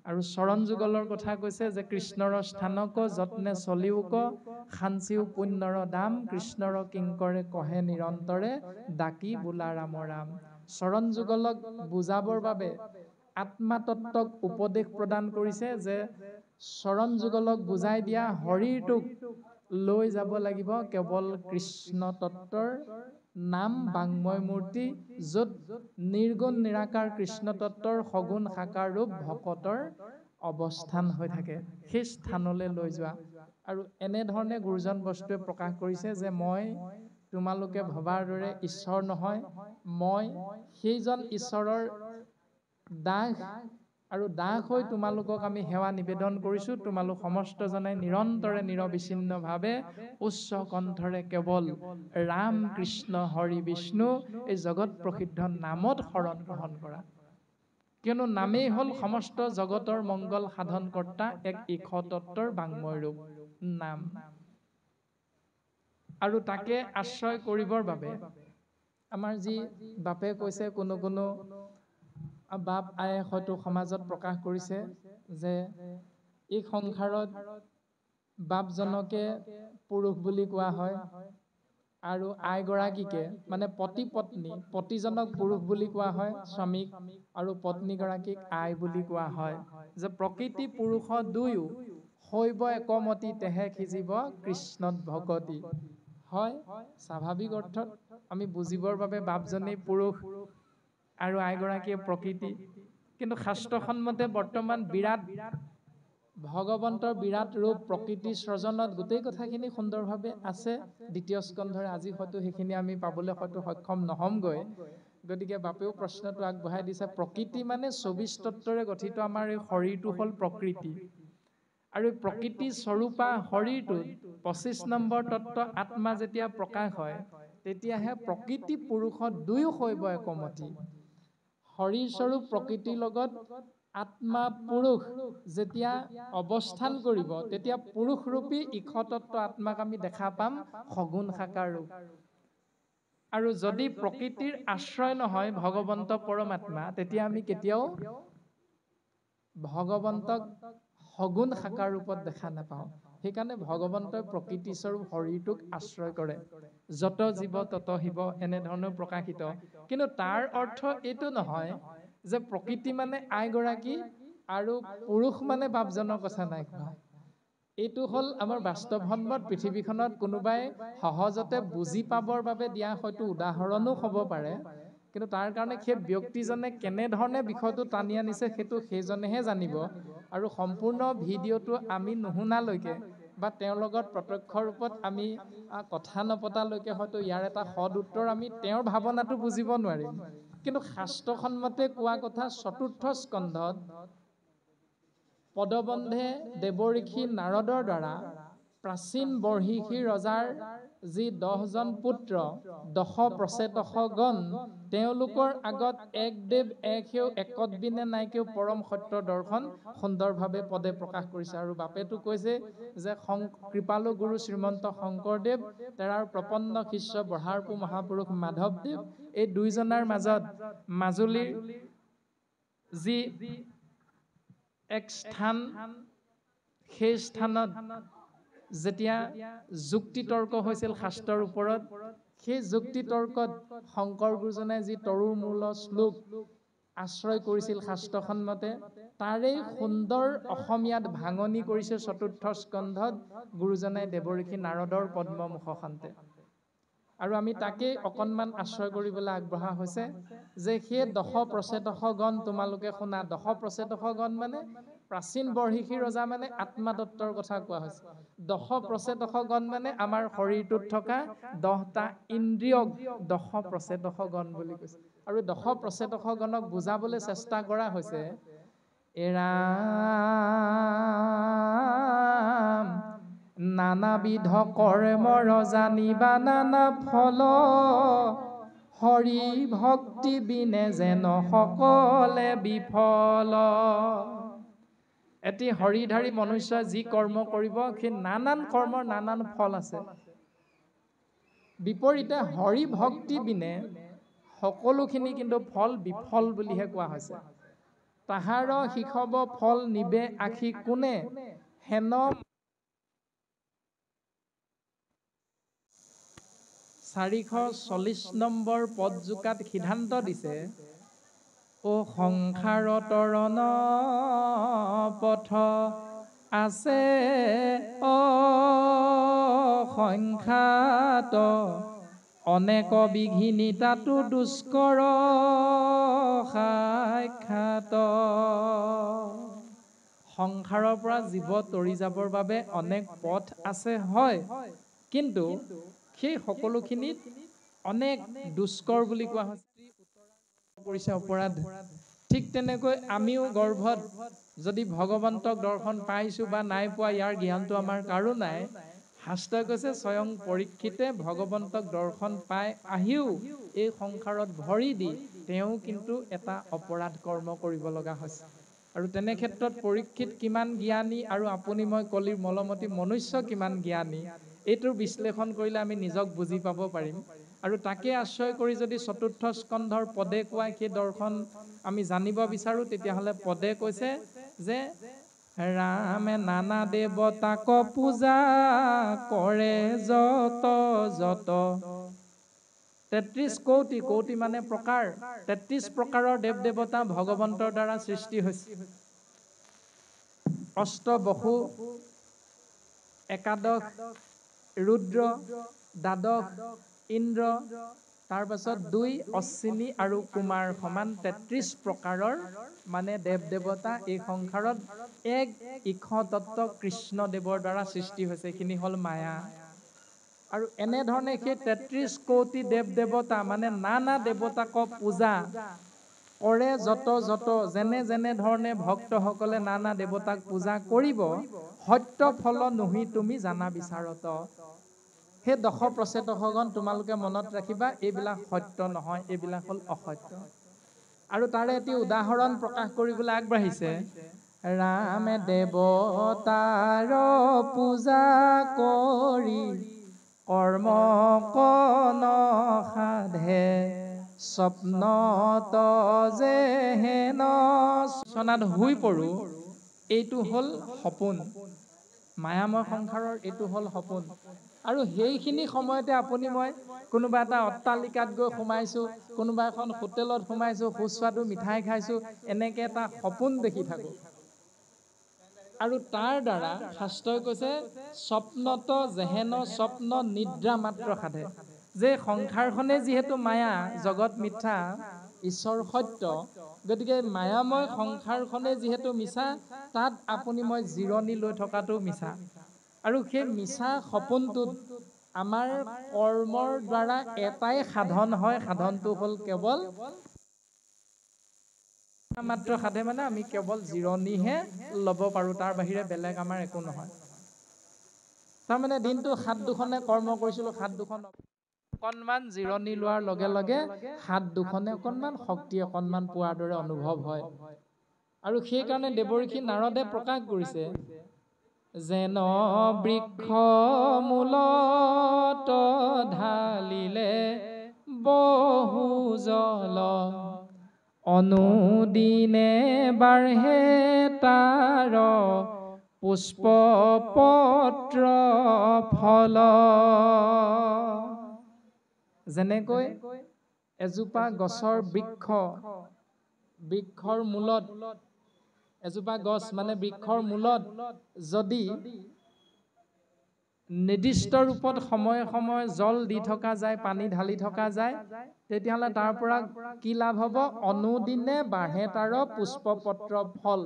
আৰু চৰণ যুগলৰ কথা কৈছে যে কৃষ্ণৰ স্থানক যত্নে চলিওক খাঞ্চিও পুণ্যৰ দাম কৃষ্ণৰ কিংকৰে কহে নিৰন্তৰে ডাকি বোলা ৰাম ৰাম। চৰণ যুগলক বুজাবৰ বাবে আত্মাতত্বক উপদেশ প্ৰদান কৰিছে যে চৰণ যুগলক বুজাই দিয়া শৰীৰটোক লৈ যাব লাগিব কেৱল কৃষ্ণ তত্বৰ নাম বাংময় মূৰ্তি, য'ত নিৰ্গুণ নিৰাকাৰ কৃষ্ণ তত্বৰ সগুণ সাকাৰ ৰূপ ভকতৰ অৱস্থান হৈ থাকে, সেই স্থানলৈ লৈ যোৱা। আৰু এনেধৰণে গুৰুজন বস্তুৱে প্ৰকাশ কৰিছে যে মই তোমালোকে ভবাৰ দৰে ঈশ্বৰ নহয়, মই সেইজন ঈশ্বৰৰ দাস, আৰু দাস হৈ তোমালোকক আমি সেৱা নিবেদন কৰিছোঁ। তোমালোক সমস্তজনে নিৰন্তৰে নিৰবিচ্ছিন্নভাৱে উচ্চ কণ্ঠৰে কেৱল ৰাম কৃষ্ণ হৰি বিষ্ণু এই জগত প্ৰসিদ্ধ নামত শৰণ গ্ৰহণ কৰা, কিয়নো নামেই হ'ল সমস্ত জগতৰ মংগল সাধন কৰ্তা এক ঈশ তত্বৰ বাংময় ৰূপ নাম। আৰু তাকে আশ্ৰয় কৰিবৰ বাবে আমাৰ যি বাপে কৈছে, কোনো কোনো বাপ আয়ে হয়তো সমাজত প্ৰকাশ কৰিছে যে এই সংসাৰত বাপজনকে পুৰুষ বুলি কোৱা হয় আৰু আইগৰাকীকে মানে পতি পত্নী, পতিজনক পুৰুষ বুলি কোৱা হয় স্বামীক, আৰু পত্নীগৰাকীক আই বুলি কোৱা হয়। যে প্ৰকৃতি পুৰুষ দুয়ো শৈৱ একমতি তেহে সিজিব কৃষ্ণত ভকতি। হয়, স্বাভাৱিক অৰ্থত আমি বুজিবৰ বাবে বাপজনেই পুৰুষ আৰু আইগৰাকীয়ে প্ৰকৃতি, কিন্তু শাস্ত্ৰসন্মতে বৰ্তমান বিৰাট ভগৱন্তৰ বিৰাট ৰূপ প্ৰকৃতি সৃজনত গোটেই কথাখিনি সুন্দৰভাৱে আছে দ্বিতীয় স্কন্ধৰে। আজি হয়তো সেইখিনি আমি পাবলৈ হয়তো সক্ষম নহমগৈ, গতিকে বাপেও প্ৰশ্নটো আগবঢ়াই দিছে। প্ৰকৃতি মানে ২৪ তত্বৰে গঠিত আমাৰ এই শৰীৰটো হ'ল প্ৰকৃতি, আৰু প্ৰকৃতি স্বৰূপা শৰীৰটোত ২৫ নম্বৰ তত্ত্ব আত্মা যেতিয়া প্ৰকাশ হয় তেতিয়াহে প্ৰকৃতি পুৰুষত দুয়ো শৈৱ একমতি। শৰীৰ স্বৰূপ প্ৰকৃতিৰ লগত আত্মা পুৰুষ যেতিয়া অৱস্থান কৰিব তেতিয়া পুৰুষৰূপী ঈশ তত্ত্ব আত্মাক আমি দেখা পাম সগুণ সাকাৰ ৰূপ। আৰু যদি প্ৰকৃতিৰ আশ্ৰয় নহয় ভগৱন্ত পৰমাত্মা, তেতিয়া আমি কেতিয়াও ভগৱন্তক সগুণ সাকাৰ ৰূপত দেখা নাপাওঁ। সেইকাৰণে ভগৱন্তই প্ৰকৃতি স্বৰূপ শৰীৰটোক আশ্ৰয় কৰে, যত জীৱ তত শিৱ এনেধৰণৰ প্ৰকাশিত। কিন্তু তাৰ অৰ্থ এইটো নহয় যে প্ৰকৃতি মানে আইগৰাকী আৰু পুৰুষ মানে বাপজনৰ কথা নাই কোৱা। এইটো হ'ল আমাৰ বাস্তৱসন্মত পৃথিৱীখনত কোনোবাই সহজতে বুজি পাবৰ বাবে দিয়া হয়তো উদাহৰণো হ'ব পাৰে, কিন্তু তাৰ কাৰণে সেই ব্যক্তিজনে কেনেধৰণে বিষয়টো টানি আনিছে সেইটো সেইজনেহে জানিব। আৰু সম্পূৰ্ণ ভিডিঅ'টো আমি নুশুনালৈকে বা তেওঁৰ লগত প্ৰত্যক্ষ ৰূপত আমি কথা নপতালৈকে হয়তো ইয়াৰ এটা সদ উত্তৰ আমি তেওঁৰ ভাৱনাটো বুজিব নোৱাৰিম। কিন্তু শাস্ত্ৰসন্মতে কোৱা কথা চতুৰ্থ স্কন্ধত পদবন্ধে দেৱঋষি নাৰদৰ দ্বাৰা প্ৰাচীন বৰ্হিষী ৰজাৰ যি 10জন পুত্ৰ 10 প্ৰচেতসগণ, তেওঁলোকৰ আগত এক দেৱ এক সেও একতবিনে নাইকেও পৰম সত্য দৰ্শন সুন্দৰভাৱে পদে প্ৰকাশ কৰিছে। আৰু বাপেতো কৈছে যে কৃপালু গুৰু শ্ৰীমন্ত শংকৰদেৱ, তেৰাৰ প্ৰপন্ন শিষ্য বঢ়াৰপু মহাপুৰুষ মাধৱদেৱ, এই দুইজনাৰ মাজত মাজুলীৰ যি এক স্থান, সেই স্থানত যেতিয়া যুক্তি তৰ্ক হৈছিল শাস্ত্ৰৰ ওপৰত, সেই যুক্তি তৰ্কত শংকৰ গুৰুজনাই যি তৰুৰ মূল শ্লোক আশ্ৰয় কৰিছিল শাস্ত্ৰসন্মতে, তাৰেই সুন্দৰ অসমীয়াত ভাঙনি কৰিছে চতুৰ্থ স্কন্ধত গুৰুজনাই দেৱঋষি নাৰদৰ পদ্মমুখখন্তে। আৰু আমি তাকেই অকণমান আশ্ৰয় কৰিবলৈ আগবঢ়া হৈছে যে সেই 10 প্ৰচেতসগণ তোমালোকে শুনা। 10 প্ৰচেতসগণ মানে প্ৰাচীন বৰ্হিষী ৰজা মানে আত্মাতত্বৰ কথা কোৱা হৈছে। 10 প্ৰচেতসগণ মানে আমাৰ শৰীৰটোত থকা 10টা ইন্দ্ৰিয়ক 10 প্ৰচেতসগণ বুলি কৈছে। আৰু 10 প্ৰচেতসগণক বুজাবলৈ চেষ্টা কৰা হৈছে, এৰাম নানাবিধ কৰ্মৰ জানিবা নানা ফল, হৰি ভক্তি বিনে যেন সকলে বিফল। এটি হৰিধাৰী মনুষ্যই যি কৰ্ম কৰিব সেই নানান কৰ্মৰ নানান ফল আছে। বিপৰীতে হৰি ভক্তি বিনে সকলোখিনি কিন্তু ফল বিফল বুলিহে কোৱা হৈছে। তাহাৰ শিখব ফল নিবে আখি কোনে, হেন 440 নম্বৰ পদজোকাত সিদ্ধান্ত দিছে, ও সংসাৰ তৰণ পথ আছে অসংখ্যাত, অনেক বিঘিনি তাতো দুষ্কৰ সাক্ষাৎ। সংসাৰৰ পৰা জীৱ তৰি যাবৰ বাবে অনেক পথ আছে, হয়, কিন্তু সেই সকলোখিনিত অনেক দুষ্কৰ বুলি কোৱা হৈছে, কৰিছে অপৰাধ। ঠিক তেনেকৈ আমিও গৰ্ভত যদি ভগৱন্তক দৰ্শন পাইছো বা নাই পোৱা ইয়াৰ জ্ঞানটো আমাৰ কাৰো নাই। শাস্ত্ৰই কৈছে স্বয়ং পৰীক্ষিতে ভগৱন্তক দৰ্শন পাই আহিও এই সংসাৰত ভৰি দি তেওঁ কিন্তু এটা অপৰাধ কৰ্ম কৰিব লগা হৈছে। আৰু তেনে ক্ষেত্ৰত পৰীক্ষিত কিমান জ্ঞানী আৰু আপুনি মই কলিৰ মলমতি মনুষ্য কিমান জ্ঞানী, এইটোৰ বিশ্লেষণ কৰিলে আমি নিজক বুজি পাব পাৰিম। আৰু তাকে আশ্ৰয় কৰি যদি চতুৰ্থ স্কন্ধৰ পদে কোৱা সেই দৰ্শন আমি জানিব বিচাৰো, তেতিয়াহ'লে পদে কৈছে যে ৰামে নানা দেৱতাক পূজা কৰে যত যত। 33 কৌটি, কৌটি মানে প্ৰকাৰ, 33 প্ৰকাৰৰ দেৱ দেৱতা ভগৱন্তৰ দ্বাৰা সৃষ্টি হৈছে। অষ্টবসু, একাদশ ৰুদ্ৰ, দ্বাদশ ইন্দ্ৰ, তাৰ পাছত 2 অশ্বিনী আৰু কুমাৰ সমান 33 প্ৰকাৰৰ মানে দেৱ দেৱতা এই সংসাৰত এক ইক্ষতত্ত্ব কৃষ্ণদেৱৰ দ্বাৰা সৃষ্টি হৈছে। এইখিনি হ'ল মায়া। আৰু এনেধৰণে সেই 33 কৌটি দেৱ দেৱতা মানে নানা দেৱতাক পূজা কৰে যত যত, যেনে যেনে ধৰণে ভক্তসকলে নানা দেৱতাক পূজা কৰিব, সত্য ফল নুহি তুমি জানা বিচাৰত। সেই 10 প্ৰচেতকগণ তোমালোকে মনত ৰাখিবা, এইবিলাক সত্য নহয়, এইবিলাক হ'ল অসত্য। আৰু তাৰে এটি উদাহৰণ প্ৰকাশ কৰিবলৈ আগবাঢ়িছে, ৰামে দেৱতাৰ পূজা কৰি কৰ্ম কন সাধে, স্বপ্নত যে হেন চনাত শুই পৰো, এইটো হ'ল সপোন। মায়াময় সংসাৰৰ এইটো হ'ল সপোন। আৰু সেইখিনি সময়তে আপুনি মই কোনোবা এটা অট্টালিকাত গৈ সোমাইছো, কোনোবা এখন হোটেলত সোমাইছো, সুস্বাদু মিঠাই খাইছো, এনেকে এটা সপোন দেখি থাকো। আৰু তাৰ দ্বাৰা শাস্ত্ৰই কৈছে স্বপ্নত যেহেন স্বপ্ন নিদ্ৰা মাত্ৰ সাধে, যে সংসাৰখনে যিহেতু মায়া, জগত মিথ্যা, ঈশ্বৰ সত্য, গতিকে মায়াময় সংসাৰখনে যিহেতু মিছা, তাত আপুনি মই জিৰণি লৈ থকাটো মিছা। আৰু সেই মিছা সপোনটোত আমাৰ কৰ্মৰ দ্বাৰা এটাই সাধন হয়, সাধনটো হ'ল কেৱল মাত্ৰ সাধে, মানে আমি কেৱল জিৰণিহে ল'ব পাৰো, তাৰ বাহিৰে বেলেগ আমাৰ একো নহয়। তাৰমানে দিনটো হাত দুখনে কৰ্ম কৰিছিলো, হাত দুখন অকণমান জিৰণি লোৱাৰ লগে লগে হাত দুখনে অকণমান শক্তি অকণমান পোৱাৰ দৰে অনুভৱ হয়। আৰু সেইকাৰণে দেৱৰ্ষি নাৰদে প্ৰকাশ কৰিছে, যেন বৃক্ষ মূলত ঢালিলে বহু জল, অনুদিনে বাঢ়ে তাৰ পুষ্প পত্ৰ ফল। যেনেকৈ এজোপা গছৰ বৃক্ষৰ মূলত, এজোপা গছ মানে বৃক্ষৰ মূলত যদি নিৰ্দিষ্ট ৰূপত সময়ে সময়ে জল দি থকা যায়, পানী ঢালি থকা যায়, তেতিয়াহ'লে তাৰ পৰা কি লাভ হ'ব? অনুদিনে বাঢ়ে তাৰ পুষ্প পত্ৰ ফল।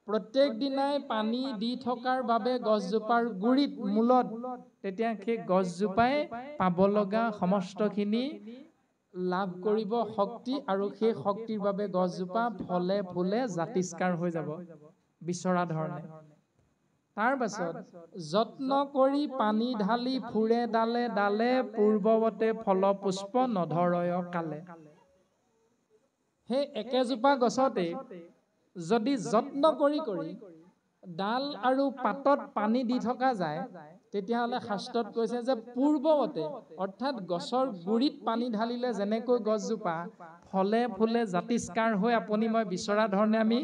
প্ৰত্যেক দিনাই পানী দি থকাৰ বাবে গছজোপাৰ গুৰিত, মূলত, তেতিয়া সেই গছজোপাই পাব লগা সমস্তখিনি লাভ কৰিব শক্তি, আৰু সেই শক্তিৰ বাবে গছজোপা ফলে ফুলে জাতিষ্কাৰ হৈ যাব বিচৰা ধৰণে। তাৰ পাছত যত্ন কৰি পানী ঢালি ফুৰে ডালে ডালে, পূৰ্বৱতে ফল পুষ্প নধৰয় কালে। সেই একেজোপা গছতে যদি যত্ন কৰি কৰি ডাল আৰু পাতত পানী দি থকা যায়, তেতিয়াহ'লে শাস্ত্ৰত কৈছে যে পূৰ্বৱতে অৰ্থাৎ গছৰ গুৰিত পানী ঢালিলে যেনেকৈ গছজোপা ফলে ফুলে জাতিষ্কাৰ হৈ আপুনি মই বিচৰা ধৰণে আমি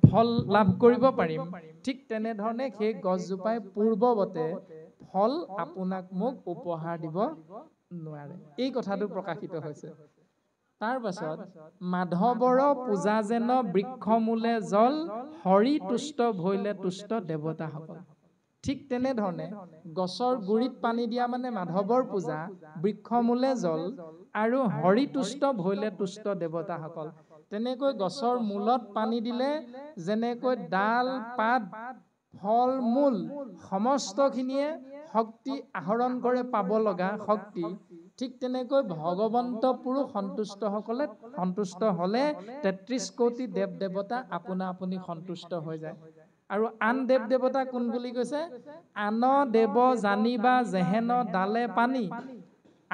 ফল লাভ কৰিব পাৰিম, ঠিক তেনেধৰণে সেই গছজোপাই পূৰ্বৱতে ফল আপোনাক মোক উপহাৰ দিব নোৱাৰে। এই কথাটো প্ৰকাশিত হৈছে। তাৰ পাছত মাধৱৰ পূজা যেন বৃক্ষমূলে জল, হৰি তুষ্ট ভৈলে তুষ্ট দেৱতাসকল। ঠিক তেনেধৰণে গছৰ গুৰিত পানী দিয়া মানে মাধৱৰ পূজা, বৃক্ষমূলে জল আৰু হৰি তুষ্ট ভৈলে তুষ্ট দেৱতাসকল। তেনেকৈ গছৰ মূলত পানী দিলে যেনেকৈ ডাল পাত ফল মূল সমস্তখিনিয়ে শক্তি আহৰণ কৰে, পাব লগা শক্তি, ঠিক তেনেকৈ ভগৱন্ত পুৰুষ সন্তুষ্টসকলে সন্তুষ্ট হলে ৩৩ কোটি দেৱ দেৱতা আপোনা আপুনি সন্তুষ্ট হৈ যায়। আৰু আন দেৱ দেৱতা কোন বুলি কৈছে? আন দেৱ জানিবা যেহেন ডালে পানী।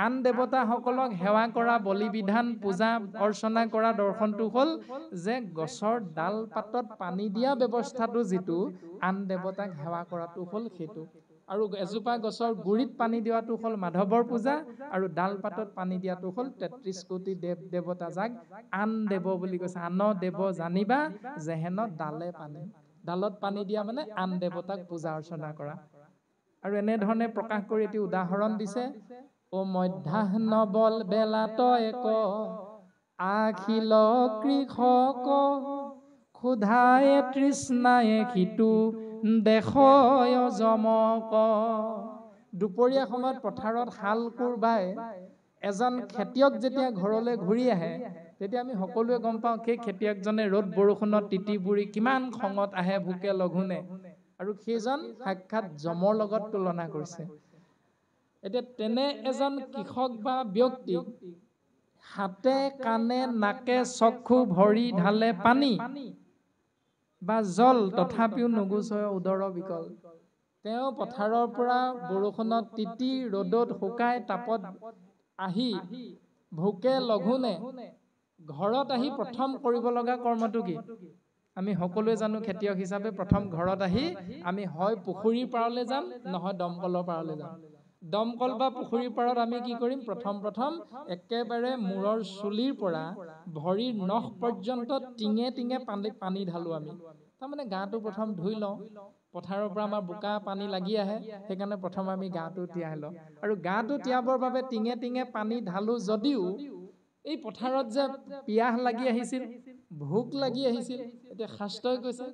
আন দেৱতাসকলক সেৱা কৰা, বলি বিধান পূজা অৰ্চনা কৰা দৰ্শনটো হ'ল যে গছৰ ডাল পাতত পানী দিয়া ব্যৱস্থাটো যিটো, আন দেৱতাক সেৱা কৰাটো হ'ল সেইটো। আৰু এজোপা গছৰ গুৰিত পানী দিয়াটো হ'ল মাধৱৰ পূজা, আৰু ডাল পাতত পানী দিয়াটো হ'ল ৩৩ কোটি দেৱ দেৱতা, যাক আন দেৱ বুলি কৈছে। আন দেৱ জানিবা যেহেন ডালে পানী। ডালত পানী দিয়া মানে আন দেৱতাক পূজা অৰ্চনা কৰা। আৰু এনেধৰণে প্ৰকাশ কৰি এটি উদাহৰণ দিছে। ও মধ্যাহ্ন বল বেলাত এক আখিল কৃষক, ক্ষুধায়ে তৃষ্ণায়ে সিটো দেশয় যমক। দুপৰীয়া সময়ত পথাৰত হাল কোৰ বাই এজন খেতিয়ক যেতিয়া ঘৰলৈ ঘূৰি আহে, তেতিয়া আমি সকলোৱে গম পাওঁ সেই খেতিয়কজনে ৰ'দ বৰষুণত তিতি বুৰি কিমান খঙত আহে ভোকে লঘোণে, আৰু সেইজন সাক্ষাৎ যমৰ লগত তুলনা কৰিছে। এতিয়া তেনে এজন কৃষক বা ব্যক্তিক হাতে কাণে নাকে চক্ষু ভৰি ঢালে পানী বা জল, তথাপিও নুগুচয় উদৰ বিকল। তেওঁ পথাৰৰ পৰা বৰষুণত তিতি ৰ'দত শুকাই তাপত আহি ভোকে লঘোণে ঘৰত আহি প্ৰথম কৰিব লগা কৰ্মটো কি? আমি সকলোৱে জানো খেতিয়ক হিচাপে প্ৰথম ঘৰত আহি আমি হয় পুখুৰীৰ পাৰলৈ যাম, নহয় দমকলৰ পাৰলৈ যাম। দমকল বা পুখুৰীৰ পাৰত আমি কি কৰিম? প্ৰথম একেবাৰে মূৰৰ চুলিৰ পৰা ভৰিৰ নখ পৰ্যন্ত টিঙে টিঙে পানী ঢালো আমি। তাৰমানে গাটো প্ৰথম ধুই লওঁ, পথাৰৰ পৰা আমাৰ বোকা পানী লাগি আহে, সেইকাৰণে প্ৰথম আমি গাটো তিয়াই লওঁ। আৰু গাটো তিয়াবৰ বাবে টিঙে টিঙে পানী ঢালো যদিও এই পথাৰত যে পিয়াহ লাগি আহিছিল, ভোক লাগি আহিছিল, এতিয়া শাস্ত্ৰই কৈছে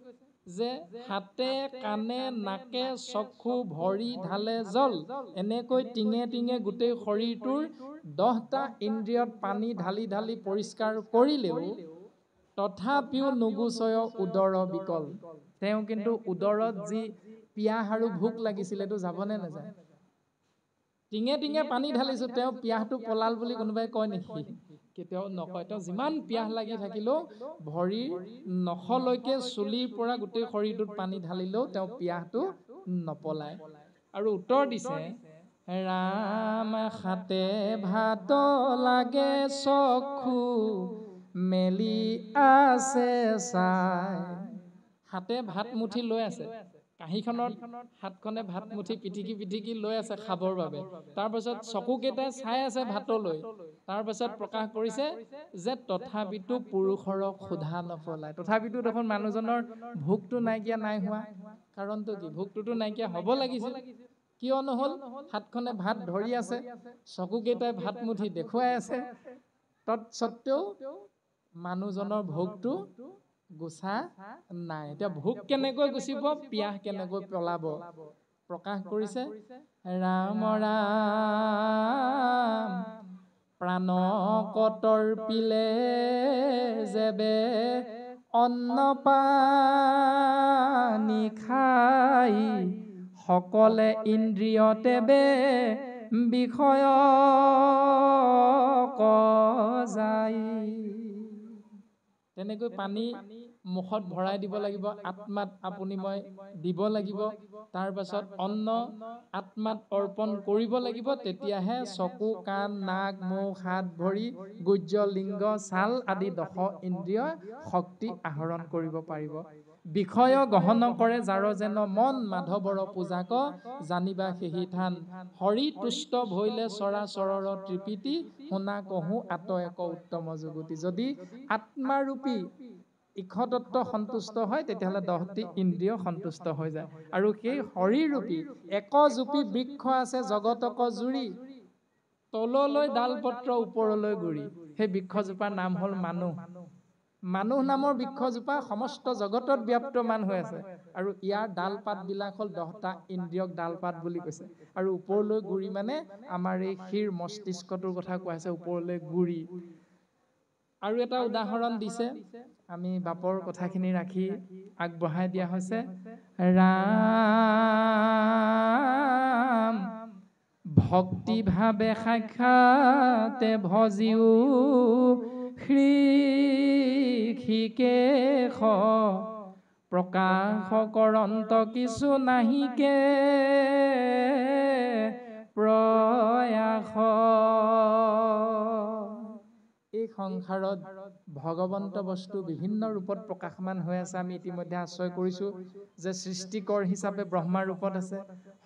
যে হাতে কাণে নাকে চক্ষু ভৰি ঢালে জল, এনেকৈ টিঙে টিঙে গোটেই শৰীৰটোৰ 10টা ইন্দ্ৰিয়ত পানী ঢালি ঢালি পৰিষ্কাৰ কৰিলেও তথাপিও নুগুচয় উদৰ বিকল। তেওঁ কিন্তু উদৰত যি পিয়াহ আৰু ভোক লাগিছিল এইটো যাবনে নাযায়? টিঙে টিঙে পানী ঢালিছো, তেওঁ পিয়াহটো পলাল বুলি কোনোবাই কয় নেকি? কেতিয়াও নকয়। তেওঁ যিমান পিয়াহ লাগি থাকিলেও ভৰিৰ নখলৈকে চুলিৰ পৰা গোটেই শৰীৰটোত পানী ঢালিলেও তেওঁ পিয়াহটো নপলায়। আৰু উত্তৰ দিছে, ৰাম হাতে ভাত লাগে চক্ষু মেলি আছে চাই। হাতে ভাত মুঠি লৈ আছে, কাঁহীখনত হাতখনে ভাত মুঠি পিটিকি পিটিকি লৈ আছে খাবৰ বাবে। তাৰপাছত চকুকেইটাই চাই আছে ভাতলৈ। তাৰপাছত প্ৰকাশ কৰিছে যে তথাপিতো পুৰুষৰ ক্ষুধা নপলায়। তথাপিতো দেখোন মানুহজনৰ ভোকটো নাইকিয়া নাই হোৱা। কাৰণটো কি? ভোকটোতো নাইকিয়া হ'ব লাগিছিল, কিয় নহ'ল? হাতখনে ভাত ধৰি আছে, চকুকেইটাই ভাত মুঠি দেখুৱাই আছে, তৎসত্বেও মানুহজনৰ ভোকটো গুচা নাই। এতিয়া ভোক কেনেকৈ গুচিব, পিয়াহ কেনেকৈ পলাব? প্ৰকাশ কৰিছে, ৰাম ৰাম প্ৰাণ কতৰ্পিলে যেবে অন্ন পানী খাই, সকলে ইন্দ্ৰিয়তে বে বিষয় যায়। তেনেকৈ পানী মুখত ভৰাই দিব লাগিব, আত্মাত আপুনি মই দিব লাগিব। তাৰ পাছত অন্ন আত্মাত অৰ্পণ কৰিব লাগিব, তেতিয়াহে চকু কাণ নাক মুখ হাত ভৰি গুহ্য লিংগ ছাল আদি 10 ইন্দ্ৰিয় শক্তি আহৰণ কৰিব পাৰিব। বিষয় গ্ৰহণ কৰে যাৰ যেন মন মাধৱৰ পূজাক জানিবা সেহি থান হৰি তুষ্ট ভৈলে চৰাচৰৰ ত্ৰিপিতি শুনা কহো আত এক উত্তম যুগতি। যদি আত্মাৰূপী ইক্ষতত্ব সন্তুষ্ট হয় তেতিয়াহ'লে 10টি ইন্দ্ৰিয় সন্তুষ্ট হৈ যায়। আৰু সেই হৰিৰূপী একজোপী বৃক্ষ আছে জগতক জুৰি, তললৈ ডালপত্ৰ ওপৰলৈ গুৰি। সেই বৃক্ষজোপাৰ নাম হ'ল মানুহ। মানুহ নামৰ বৃক্ষজোপা সমস্ত জগতত ব্যাপ্তমান হৈ আছে আৰু ইয়াৰ ডাল পাতবিলাক হ'ল 10টা ইন্দ্ৰিয়ক ডালপাত বুলি কৈছে। আৰু ওপৰলৈ গুৰি মানে আমাৰ এই শিৰ মস্তিষ্কটোৰ কথা কোৱা হৈছে, ওপৰলৈ গুৰি। আৰু এটা উদাহৰণ দিছে, আমি বাপৰ কথাখিনি ৰাখি আগবঢ়াই দিয়া হৈছে। ৰাম ভক্তি ভাৱে সাক্ষাতে ভজিও হৃষিকেশ প্ৰকাশ কৰন্ত কিছু নাহিকে প্ৰয়াস। এই সংসাৰত ভগৱন্ত বস্তু বিভিন্ন ৰূপত প্ৰকাশমান হৈ আছে। আমি ইতিমধ্যে আশ্ৰয় কৰিছোঁ যে সৃষ্টিকৰ হিচাপে ব্ৰহ্মা ৰূপত আছে,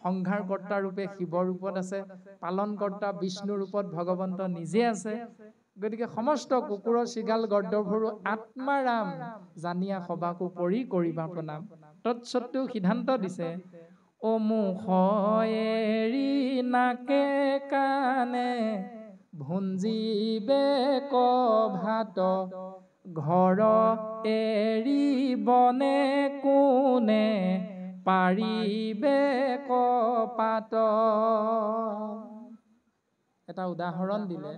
সংহাৰকৰ্তা ৰূপে শিৱ ৰূপত আছে, পালনকৰ্তা বিষ্ণু ৰূপত ভগৱন্ত নিজে আছে। গতিকে সমস্ত কুকুৰৰ চিগাল গৰ্দভৰো আত্মাৰাম জানিয়া সবাকো পৰি কৰিবা প্ৰণাম। তৎসত্বেও সিদ্ধান্ত দিছে, অ মুখ এৰি নাকে কাণে ভুঞ্জিবে ক ভাত, ঘৰ এৰি বনে কোনে পাৰিবে ক পাত। এটা উদাহৰণ দিলে,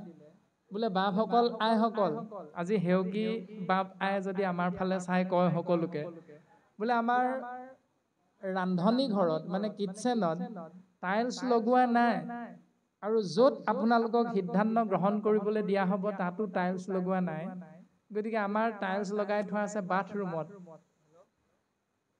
বোলে বাপসকল আইসকল, আজি সেউকী বাপ আই যদি আমাৰ ফালে চাই কয় সকলোকে, বোলে আমাৰ ৰান্ধনী ঘৰত মানে কিটচেনত টাইলছ লগোৱা নাই, আৰু য'ত আপোনালোকক সিদ্ধান্ত গ্ৰহণ কৰিবলৈ দিয়া হ'ব তাতো টাইলছ লগোৱা নাই। গতিকে আমাৰ টাইলছ লগাই থোৱা আছে বাথৰুমত।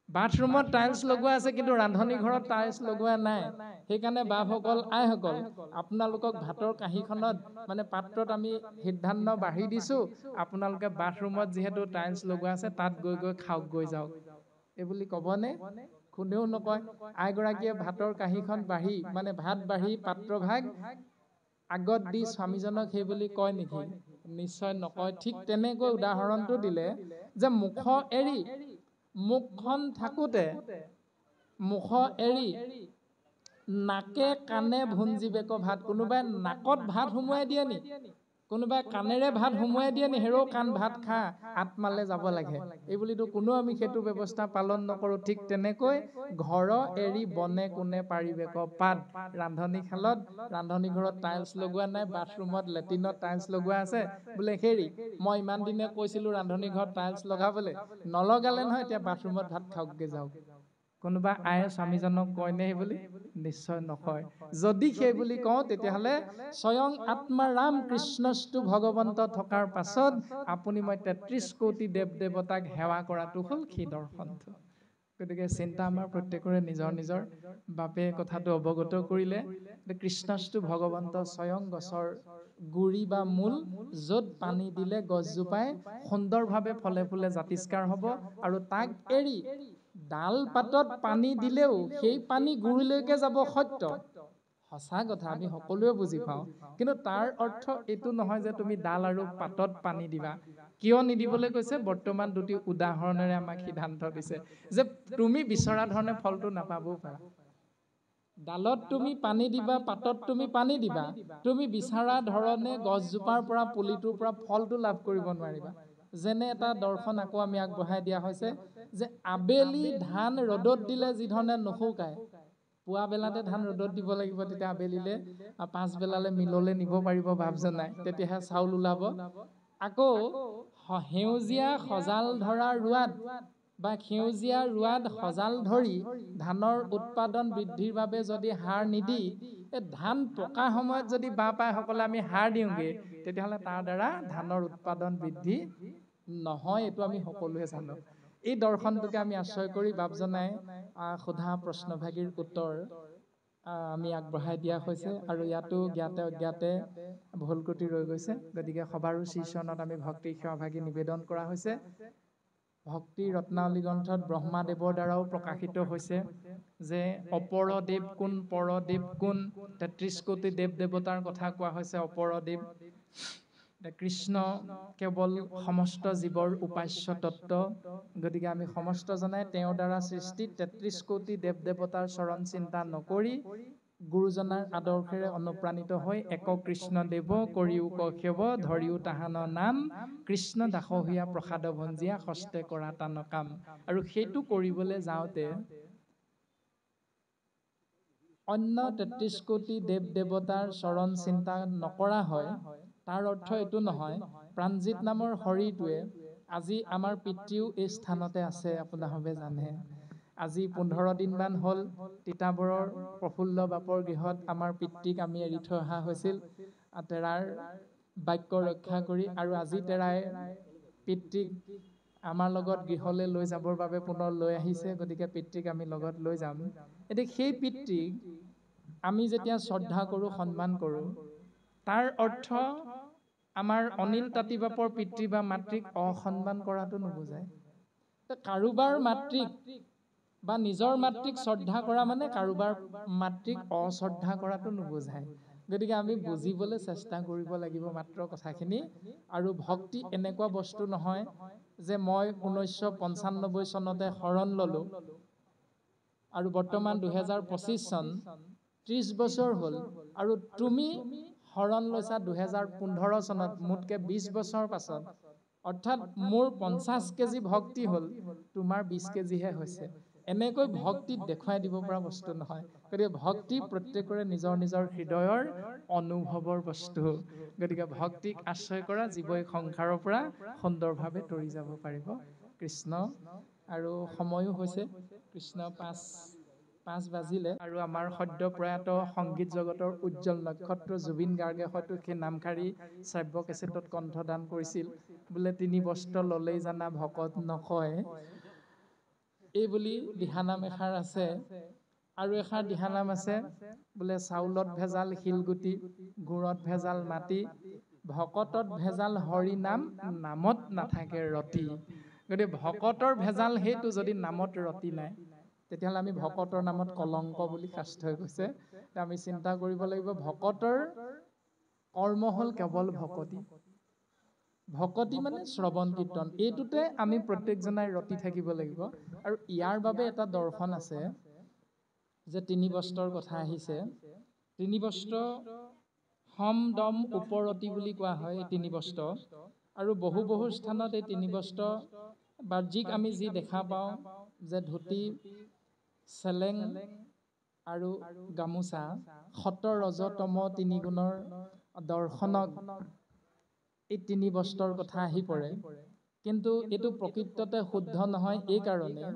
বাথৰুমত টাইলছ লগোৱা আছে কিন্তু ৰান্ধনী ঘৰত টাইলছ লগোৱা নাই। সেইকাৰণে বাপসকল আইসকল, আপোনালোকক ভাতৰ কাঁহীখনত মানে পাত্ৰত আমি সিদ্ধান্ত বাঢ়ি দিছোঁ, আপোনালোকে বাথৰুমত যিহেতু টাইলছ লগোৱা আছে তাত গৈ গৈ খাওক, গৈ যাওক। এইবুলি ক'বনে? কোনেও নকয়। আইগৰাকীয়ে ভাতৰ কাঁহীখন বাঢ়ি মানে ভাত বাঢ়ি পাত্ৰভাগ আগত দি স্বামীজনক সেই বুলি কয় নেকি? নিশ্চয় নকয়। ঠিক তেনেকৈ উদাহৰণটো দিলে যে মুখ এৰি, মুখখন থাকোঁতে মুখ এৰি নাকে কাণে ভুঞ্জিবে ক ভাত। কোনোবাই নাকত ভাত সুমুৱাই দিয়ে নি? কোনোবাই কাণেৰে ভাত সুমুৱাই দিয়ে নি? হেৰৌ কাণ ভাত খা, আত্মালে যাব লাগে। এইবুলিতো কোনো আমি সেইটো ব্যৱস্থা পালন নকৰোঁ। ঠিক তেনেকৈ ঘৰ এৰি বনে কোনে পাৰিবে ক পাত। ৰান্ধনীশালত, ৰান্ধনী ঘৰত টাইলছ লগোৱা নাই, বাথৰুমত লেট্ৰিনত টাইলছ লগোৱা আছে। বোলে হেৰি, মই ইমান দিনে কৈছিলোঁ ৰান্ধনী ঘৰত টাইলছ লগাবলৈ, নলগালে নহয়, এতিয়া বাথৰুমত ভাত খাওকগে যাওক। কোনোবা আয়ে স্বামীজনক কয়নে সেই বুলি? নিশ্চয় নকয়। যদি সেই বুলি কওঁ তেতিয়াহ'লে স্বয়ং আত্মা ৰাম কৃষ্ণস্তু ভগৱন্ত থকাৰ পাছত আপুনি মই 33 কোটি দেৱ দেৱতাক সেৱা কৰাটো হ'ল কি দৰ্শন। গতিকে চিন্তা আমাৰ প্ৰত্যেকৰে নিজৰ নিজৰ। বাপে কথাটো অৱগত কৰিলে, কৃষ্ণস্তু ভগৱন্ত স্বয়ং গছৰ গুৰি বা মূল, য'ত পানী দিলে গছজোপাই সুন্দৰভাৱে ফলে ফুলে জাতিষ্কাৰ হ'ব, আৰু তাক এৰি ডাল পাতত পানী দিলেও সেই পানী গুৰিলৈকে যাব, সত্য সঁচা কথা, আমি সকলোৱে বুজি পাওঁ। কিন্তু তাৰ অৰ্থ এইটো নহয় যে তুমি ডাল আৰু পাতত পানী দিবা। কিয় নিদিবলৈ কৈছে? বৰ্তমান দুটি উদাহৰণেৰে আমাক সিদ্ধান্ত দিছে যে তুমি বিচৰা ধৰণে ফলটো নাপাবও পাৰা। ডালত তুমি পানী দিবা, পাতত তুমি পানী দিবা, তুমি বিচৰা ধৰণে গছজোপাৰ পৰা পুলিটোৰ পৰা ফলটো লাভ কৰিব নোৱাৰিবা। যেনে এটা দৰ্শন আকৌ আমি আগবঢ়াই দিয়া হৈছে যে আবেলি ধান ৰ'দত দিলে যি ধৰণে নুশুকায়, পুৱা বেলাতে ধান ৰ'দত দিব লাগিব, তেতিয়া আবেলিলে পাছবেলালে মিললে নিব পাৰিব ভাৱ জনাই, তেতিয়াহে চাউল ওলাব। আকৌ সেউজীয়া সজাল ধৰা ৰোৱাত বা সেউজীয়া ৰোৱাত সজাল ধৰি ধানৰ উৎপাদন বৃদ্ধিৰ বাবে যদি সাৰ নিদি এই ধান পকা সময়ত যদি বাপ আইসকলে আমি সাৰ দিওঁগে, তেতিয়াহ'লে তাৰ দ্বাৰা ধানৰ উৎপাদন বৃদ্ধি নহয়। এইটো আমি সকলোৱে জানো। এই দৰ্শনটোকে আমি আশ্ৰয় কৰি বাপজনাই সোধা প্ৰশ্নভাগীৰ উত্তৰ আমি আগবঢ়াই দিয়া হৈছে, আৰু ইয়াতো জ্ঞাতে অজ্ঞাতে ভুল ক্ৰুটি ৰৈ গৈছে। গতিকে সবাৰো শ্ৰীচৰণত আমি ভক্তি সেৱাভাগী নিবেদন কৰা হৈছে। ভক্তি ৰত্নাৱলী গ্ৰন্থত ব্ৰহ্মাদেৱৰ দ্বাৰাও প্ৰকাশিত হৈছে যে অপৰদেৱ কোন পৰদেৱ কোন ৩৩ কোটি দেৱ দেৱতাৰ কথা কোৱা হৈছে অপৰদেৱ। কৃষ্ণ কেৱল সমস্ত জীৱৰ উপাস্য তত্ত্ব, গতিকে আমি সমস্তজনাই তেওঁৰ দ্বাৰা সৃষ্টি ৩৩ কোটি দেৱ দেৱতাৰ চৰণ চিন্তা নকৰি গুৰুজনাৰ আদৰ্শেৰে অনুপ্ৰাণিত হৈ এক কৃষ্ণ দেৱ কৰিও কক্ষেৱ ধৰিও তাহান নাম কৃষ্ণ দাসহীয়া প্ৰসাদ ভঞ্জিয়া হস্তে কৰা তান কাম। আৰু সেইটো কৰিবলৈ যাওঁতে অন্য ৩৩ কোটি দেৱ দেৱতাৰ চৰণ চিন্তা নকৰা হয়, তাৰ অৰ্থ এইটো নহয় প্ৰাণজিৎ নামৰ শৰীৰটোৱে আজি আমাৰ পিতৃও এই স্থানতে আছে। আপোনাসবে জানে আজি ১৫ দিনমান হ'ল তিতাবৰৰ প্ৰফুল্ল বাপৰ গৃহত আমাৰ পিতৃক আমি এৰি থৈ অহা হৈছিল তেৰাৰ বাক্য ৰক্ষা কৰি, আৰু আজি তেৰাই পিতৃক আমাৰ লগত গৃহলৈ লৈ যাবৰ বাবে পুনৰ লৈ আহিছে। গতিকে পিতৃক আমি লগত লৈ যাম। এতিয়া সেই পিতৃক আমি যেতিয়া শ্ৰদ্ধা কৰোঁ সন্মান কৰোঁ, তাৰ অৰ্থ আমাৰ অনিল তাঁতী বাপৰ পিতৃ বা মাতৃক অসন্মান কৰাটো নুবুজায়। কাৰোবাৰ মাতৃক বা নিজৰ মাতৃক শ্ৰদ্ধা কৰা মানে কাৰোবাৰ মাতৃক অশ্ৰদ্ধা কৰাটো নুবুজায়। গতিকে আমি বুজিবলৈ চেষ্টা কৰিব লাগিব মাত্ৰ কথাখিনি। আৰু ভক্তি এনেকুৱা বস্তু নহয় যে মই ১৯৯৫ চনতে শৰণ ল'লোঁ আৰু বৰ্তমান ২০২৫ চন ৩০ বছৰ হ'ল আৰু তুমি শৰণ লৈছা ২০১৫ চনত মোতকে ২০ বছৰ পাছত, অৰ্থাৎ মোৰ ৫০ কেজি ভক্তি হ'ল, তোমাৰ ২০ কেজিহে হৈছে। এনেকৈ ভক্তিত দেখুৱাই দিব পৰা বস্তু নহয়। গতিকে ভক্তি প্ৰত্যেকৰে নিজৰ নিজৰ হৃদয়ৰ অনুভৱৰ বস্তু। গতিকে ভক্তিক আশ্ৰয় কৰা জীৱই সংসাৰৰ পৰা সুন্দৰভাৱে তৰি যাব পাৰিব। কৃষ্ণ। আৰু সময়ো হৈছে কৃষ্ণ ৫ বাজিলে আৰু আমাৰ সদ্য প্ৰয়াত সংগীত জগতৰ উজ্জ্বল নক্ষত্ৰ জুবিন গাৰ্গে হয়তো সেই নামশাৰী শ্ৰাব্য কেছেটত কণ্ঠদান কৰিছিল, বোলে ৩ বস্ত্ৰ ল'লেই জানা ভকত নকয়। এই বুলি দিহানাম এষাৰ আছে। আৰু এষাৰ দিহানাম আছে বোলে চাউলত ভেজাল শিলগুটি, গুড়ত ভেজাল মাটি, ভকতত ভেজাল হৰি নাম, নামত নাথাকে ৰতি। গতিকে ভকতৰ ভেজাল সেইটো যদি নামত ৰতি নাই, তেতিয়াহ'লে আমি ভকতৰ নামত কলংক বুলি শাস্ত্ৰই কৈছে। আমি চিন্তা কৰিব লাগিব ভকতৰ কৰ্ম হ'ল কেৱল ভকতি। ভকতি মানে শ্ৰৱণ কীৰ্তন, এইটোতে আমি প্ৰত্যেকজনাই ৰতি থাকিব লাগিব। আৰু ইয়াৰ বাবে এটা দৰ্শন আছে যে ৩ বস্ত্ৰৰ কথা আহিছে। ৩ বস্ত্ৰ হম দম ওপৰতি বুলি কোৱা হয় এই ৩ বস্ত্ৰ। আৰু বহু বহু স্থানত এই ৩ বস্ত্ৰ বাহ্যিক আমি যি দেখা পাওঁ যে ধুতি, চেলেং আৰু গামোচা, সত ৰজ তম ৩ গুণৰ দৰ্শনত এই ৩ বস্ত্ৰৰ কথা আহি পৰে। কিন্তু এইটো প্ৰকৃততে শুদ্ধ নহয় এই কাৰণে,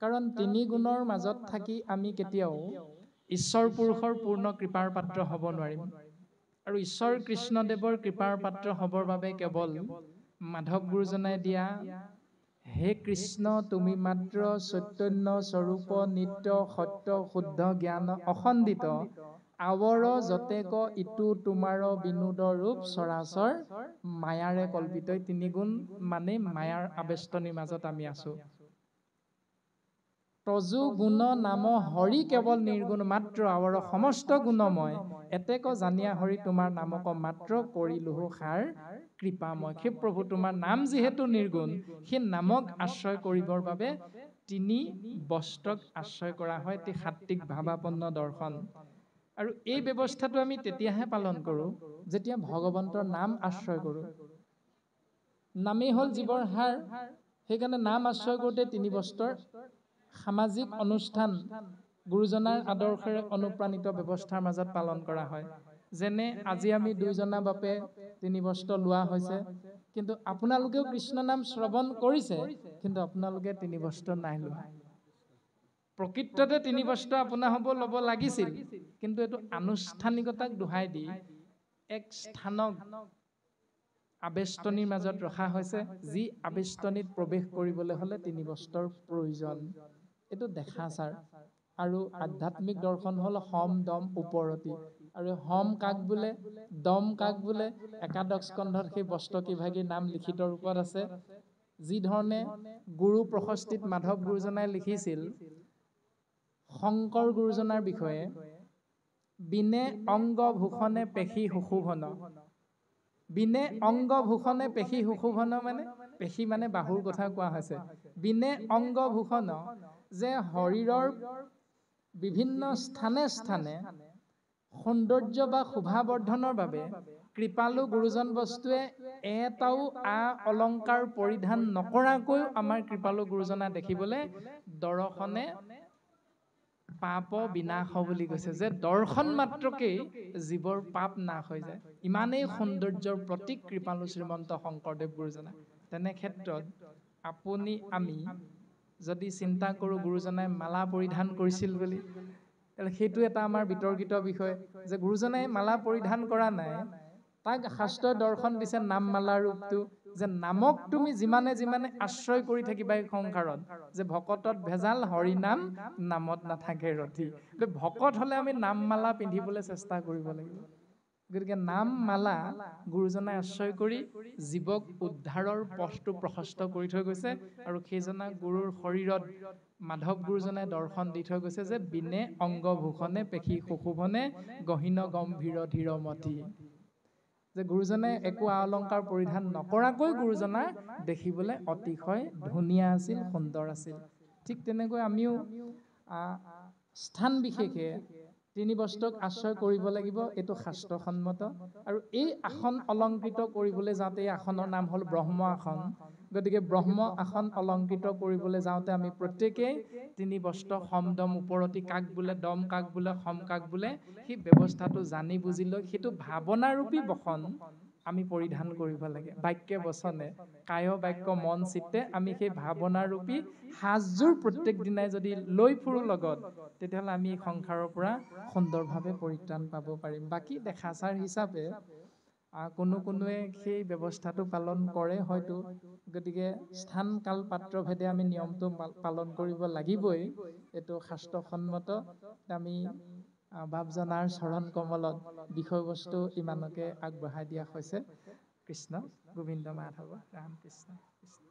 কাৰণ ৩ গুণৰ মাজত থাকি আমি কেতিয়াও ঈশ্বৰ পুৰুষৰ পূৰ্ণ কৃপাৰ পাত্ৰ হ'ব নোৱাৰিম। আৰু ঈশ্বৰ কৃষ্ণদেৱৰ কৃপাৰ পাত্ৰ হ'বৰ বাবে কেৱল মাধৱ গুৰুজনাই দিয়া হে কৃষ্ণ তুমি মাত্ৰ চৈতন্য স্বৰূপ নিত্য সত্য শুদ্ধ জ্ঞান অখণ্ডিত, আৱৰ যতেক ইটো তোমাৰ বিনোদ ৰূপ চৰাচৰ মায়াৰে কল্পিত। ৩ গুণ মানে মায়াৰ আবেষ্টনীৰ মাজত আমি আছো। তজু গুণ নাম হৰি কেৱল নিৰ্গুণ মাত্ৰ, আৱৰ সমস্ত গুণময় এতেক জানিয়া হৰি তোমাৰ নামক মাত্ৰ কৰিলোহ সাৰ কৃপাময়। সেই প্ৰভু তোমাৰ নাম যিহেতু নিৰ্গুণ, সেই নামক আশ্ৰয় কৰিবৰ বাবে ৩ বস্ত্ৰক আশ্ৰয় কৰা হয়। এটি সাত্বিক ভাৱাপন্ন দৰ্শন। আৰু এই ব্যৱস্থাটো আমি তেতিয়াহে পালন কৰোঁ যেতিয়া ভগৱন্তৰ নাম আশ্ৰয় কৰোঁ। নামেই হ'ল জীৱৰ সাৰ। সেইকাৰণে নাম আশ্ৰয় কৰোঁতে ৩ বস্ত্ৰৰ সামাজিক অনুষ্ঠান গুৰুজনাৰ আদৰ্শেৰে অনুপ্ৰাণিত ব্যৱস্থাৰ মাজত পালন কৰা হয়। যেনে আজি আমি ২জনা বাপে ৩ বস্ত্ৰ লোৱা হৈছে, কিন্তু আপোনালোকেও কৃষ্ণ নাম শ্ৰৱণ কৰিছে, কিন্তু আপোনালোকে ৩ বস্ত্ৰ নাই লোৱা। প্ৰকৃততে ৩ বস্ত্ৰ আপোনা হ'ব ল'ব লাগিছিল, কিন্তু এইটো আনুষ্ঠানিকতাক দোহাই দি এক স্থানক আবেষ্টনীৰ মাজত ৰখা হৈছে, যি আবেষ্টনীত প্ৰৱেশ কৰিবলৈ হ'লে ৩ বস্ত্ৰৰ প্ৰয়োজন। এইটো দেখা ছাৰ। আৰু আধ্যাত্মিক দৰ্শন হ'ল হম দম ওপৰতি। আৰু হম কাক বোলে, দম কাক বোলে, একাদশ স্কন্ধত সেই বস্ত্ৰ কেইভাগীৰ নাম লিখিত ৰূপত আছে। যি ধৰণে গুৰু প্ৰশস্তিত মাধৱ গুৰুজনাই লিখিছিল শংকৰ গুৰুজনাৰ বিষয়ে, বিনে অংগ ভূষণে পেশী সুশোভন। বিনে অংগ ভূষণে পেশী সুশোভন মানে পেশী মানে বাহুৰ কথা কোৱা হৈছে। বিনে অংগ ভূষণ যে শৰীৰৰ বিভিন্ন স্থানে স্থানে সৌন্দৰ্য বা শোভাবৰ্ধনৰ বাবে কৃপালু গুৰুজন বস্তুৱে এটাও অলংকাৰ পৰিধান নকৰাকৈও আমাৰ কৃপালু গুৰুজনা দেখিবলৈ দৰ্শনে পাপ বিনাশ বুলি কৈছে, যে দৰ্শন মাত্ৰকেই জীৱৰ পাপ নাশ হৈ যায়। ইমানেই সৌন্দৰ্যৰ প্ৰতীক কৃপালু শ্ৰীমন্ত শংকৰদেৱ গুৰুজনা। তেনে ক্ষেত্ৰত আপুনি আমি যদি চিন্তা কৰোঁ গুৰুজনাই মালা পৰিধান কৰিছিল বুলি, সেইটো এটা আমাৰ বিতৰ্কিত বিষয়, যে গুৰুজনাই মালা পৰিধান কৰা নাই। তাক শাস্ত্ৰই দৰ্শন দিছে নামমালা ৰূপটো, যে নামক তুমি যিমানে যিমানে আশ্ৰয় কৰি থাকিবা এই সংসাৰত, যে ভকতত ভেজাল হৰি নাম নামত নাথাকে ৰতি। ভকত হলে আমি নামমালা পিন্ধিবলৈ চেষ্টা কৰিব লাগিব। গতিকে নাম মালা গুৰুজনাই আশ্ৰয় কৰি জীৱক উদ্ধাৰৰ পথটো প্ৰশস্ত কৰি থৈ গৈছে, আৰু সেইজনা গুৰুৰ শৰীৰত মাধৱ গুৰুজনাই দৰ্শন দি থৈ গৈছে যে বিনে অংগ ভূষণে পেশী সুশোভনে গহীন গম্ভীৰ ধীৰমতি। যে গুৰুজনে একো অলংকাৰ পৰিধান নকৰাকৈ গুৰুজনা দেখিবলৈ অতিশয় ধুনীয়া আছিল, সুন্দৰ আছিল। ঠিক তেনেকৈ আমিও স্থান বিশেষে তিনি বস্তুক আশ্ৰয় কৰিব লাগিব, এইটো শাস্ত্ৰসন্মত। আৰু এই আসন অলংকৃত কৰিবলৈ যাওঁতে, এই আসনৰ নাম হ'ল ব্ৰহ্ম আসন। গতিকে ব্ৰহ্ম আসন অলংকৃত কৰিবলৈ যাওঁতে আমি প্ৰত্যেকেই তিনি বস্ত্ৰ সম দম ওপৰতি, কাক বোলে দম, কাক বোলে সম, কাক বোলে, সেই ব্যৱস্থাটো জানি বুজি লৈ সেইটো ভাৱনাৰূপী বসন আমি পৰিধান কৰিব লাগে। বাক্যে বচনে কায় বাক্য মন চিত্তে আমি সেই ভাৱনাৰূপী সাজযোৰ প্ৰত্যেক দিনাই যদি লৈ ফুৰোঁ লগত, তেতিয়াহ'লে আমি এই সংসাৰৰ পৰা সুন্দৰভাৱে পৰিত্ৰাণ পাব পাৰিম। বাকী দেখাচাৰ হিচাপে কোনোৱে সেই ব্যৱস্থাটো পালন কৰে হয়তো। গতিকে স্থান কাল পাত্ৰ ভেদে আমি নিয়মটো পালন কৰিব লাগিবই, এইটো শাস্ত্ৰসন্মত। আমি বাপজনাৰ চৰণ কমলত বিষয়বস্তু ইমানকে আগবঢ়াই দিয়া হৈছে। কৃষ্ণ গোবিন্দ মাধৱ ৰাম কৃষ্ণ কৃষ্ণ।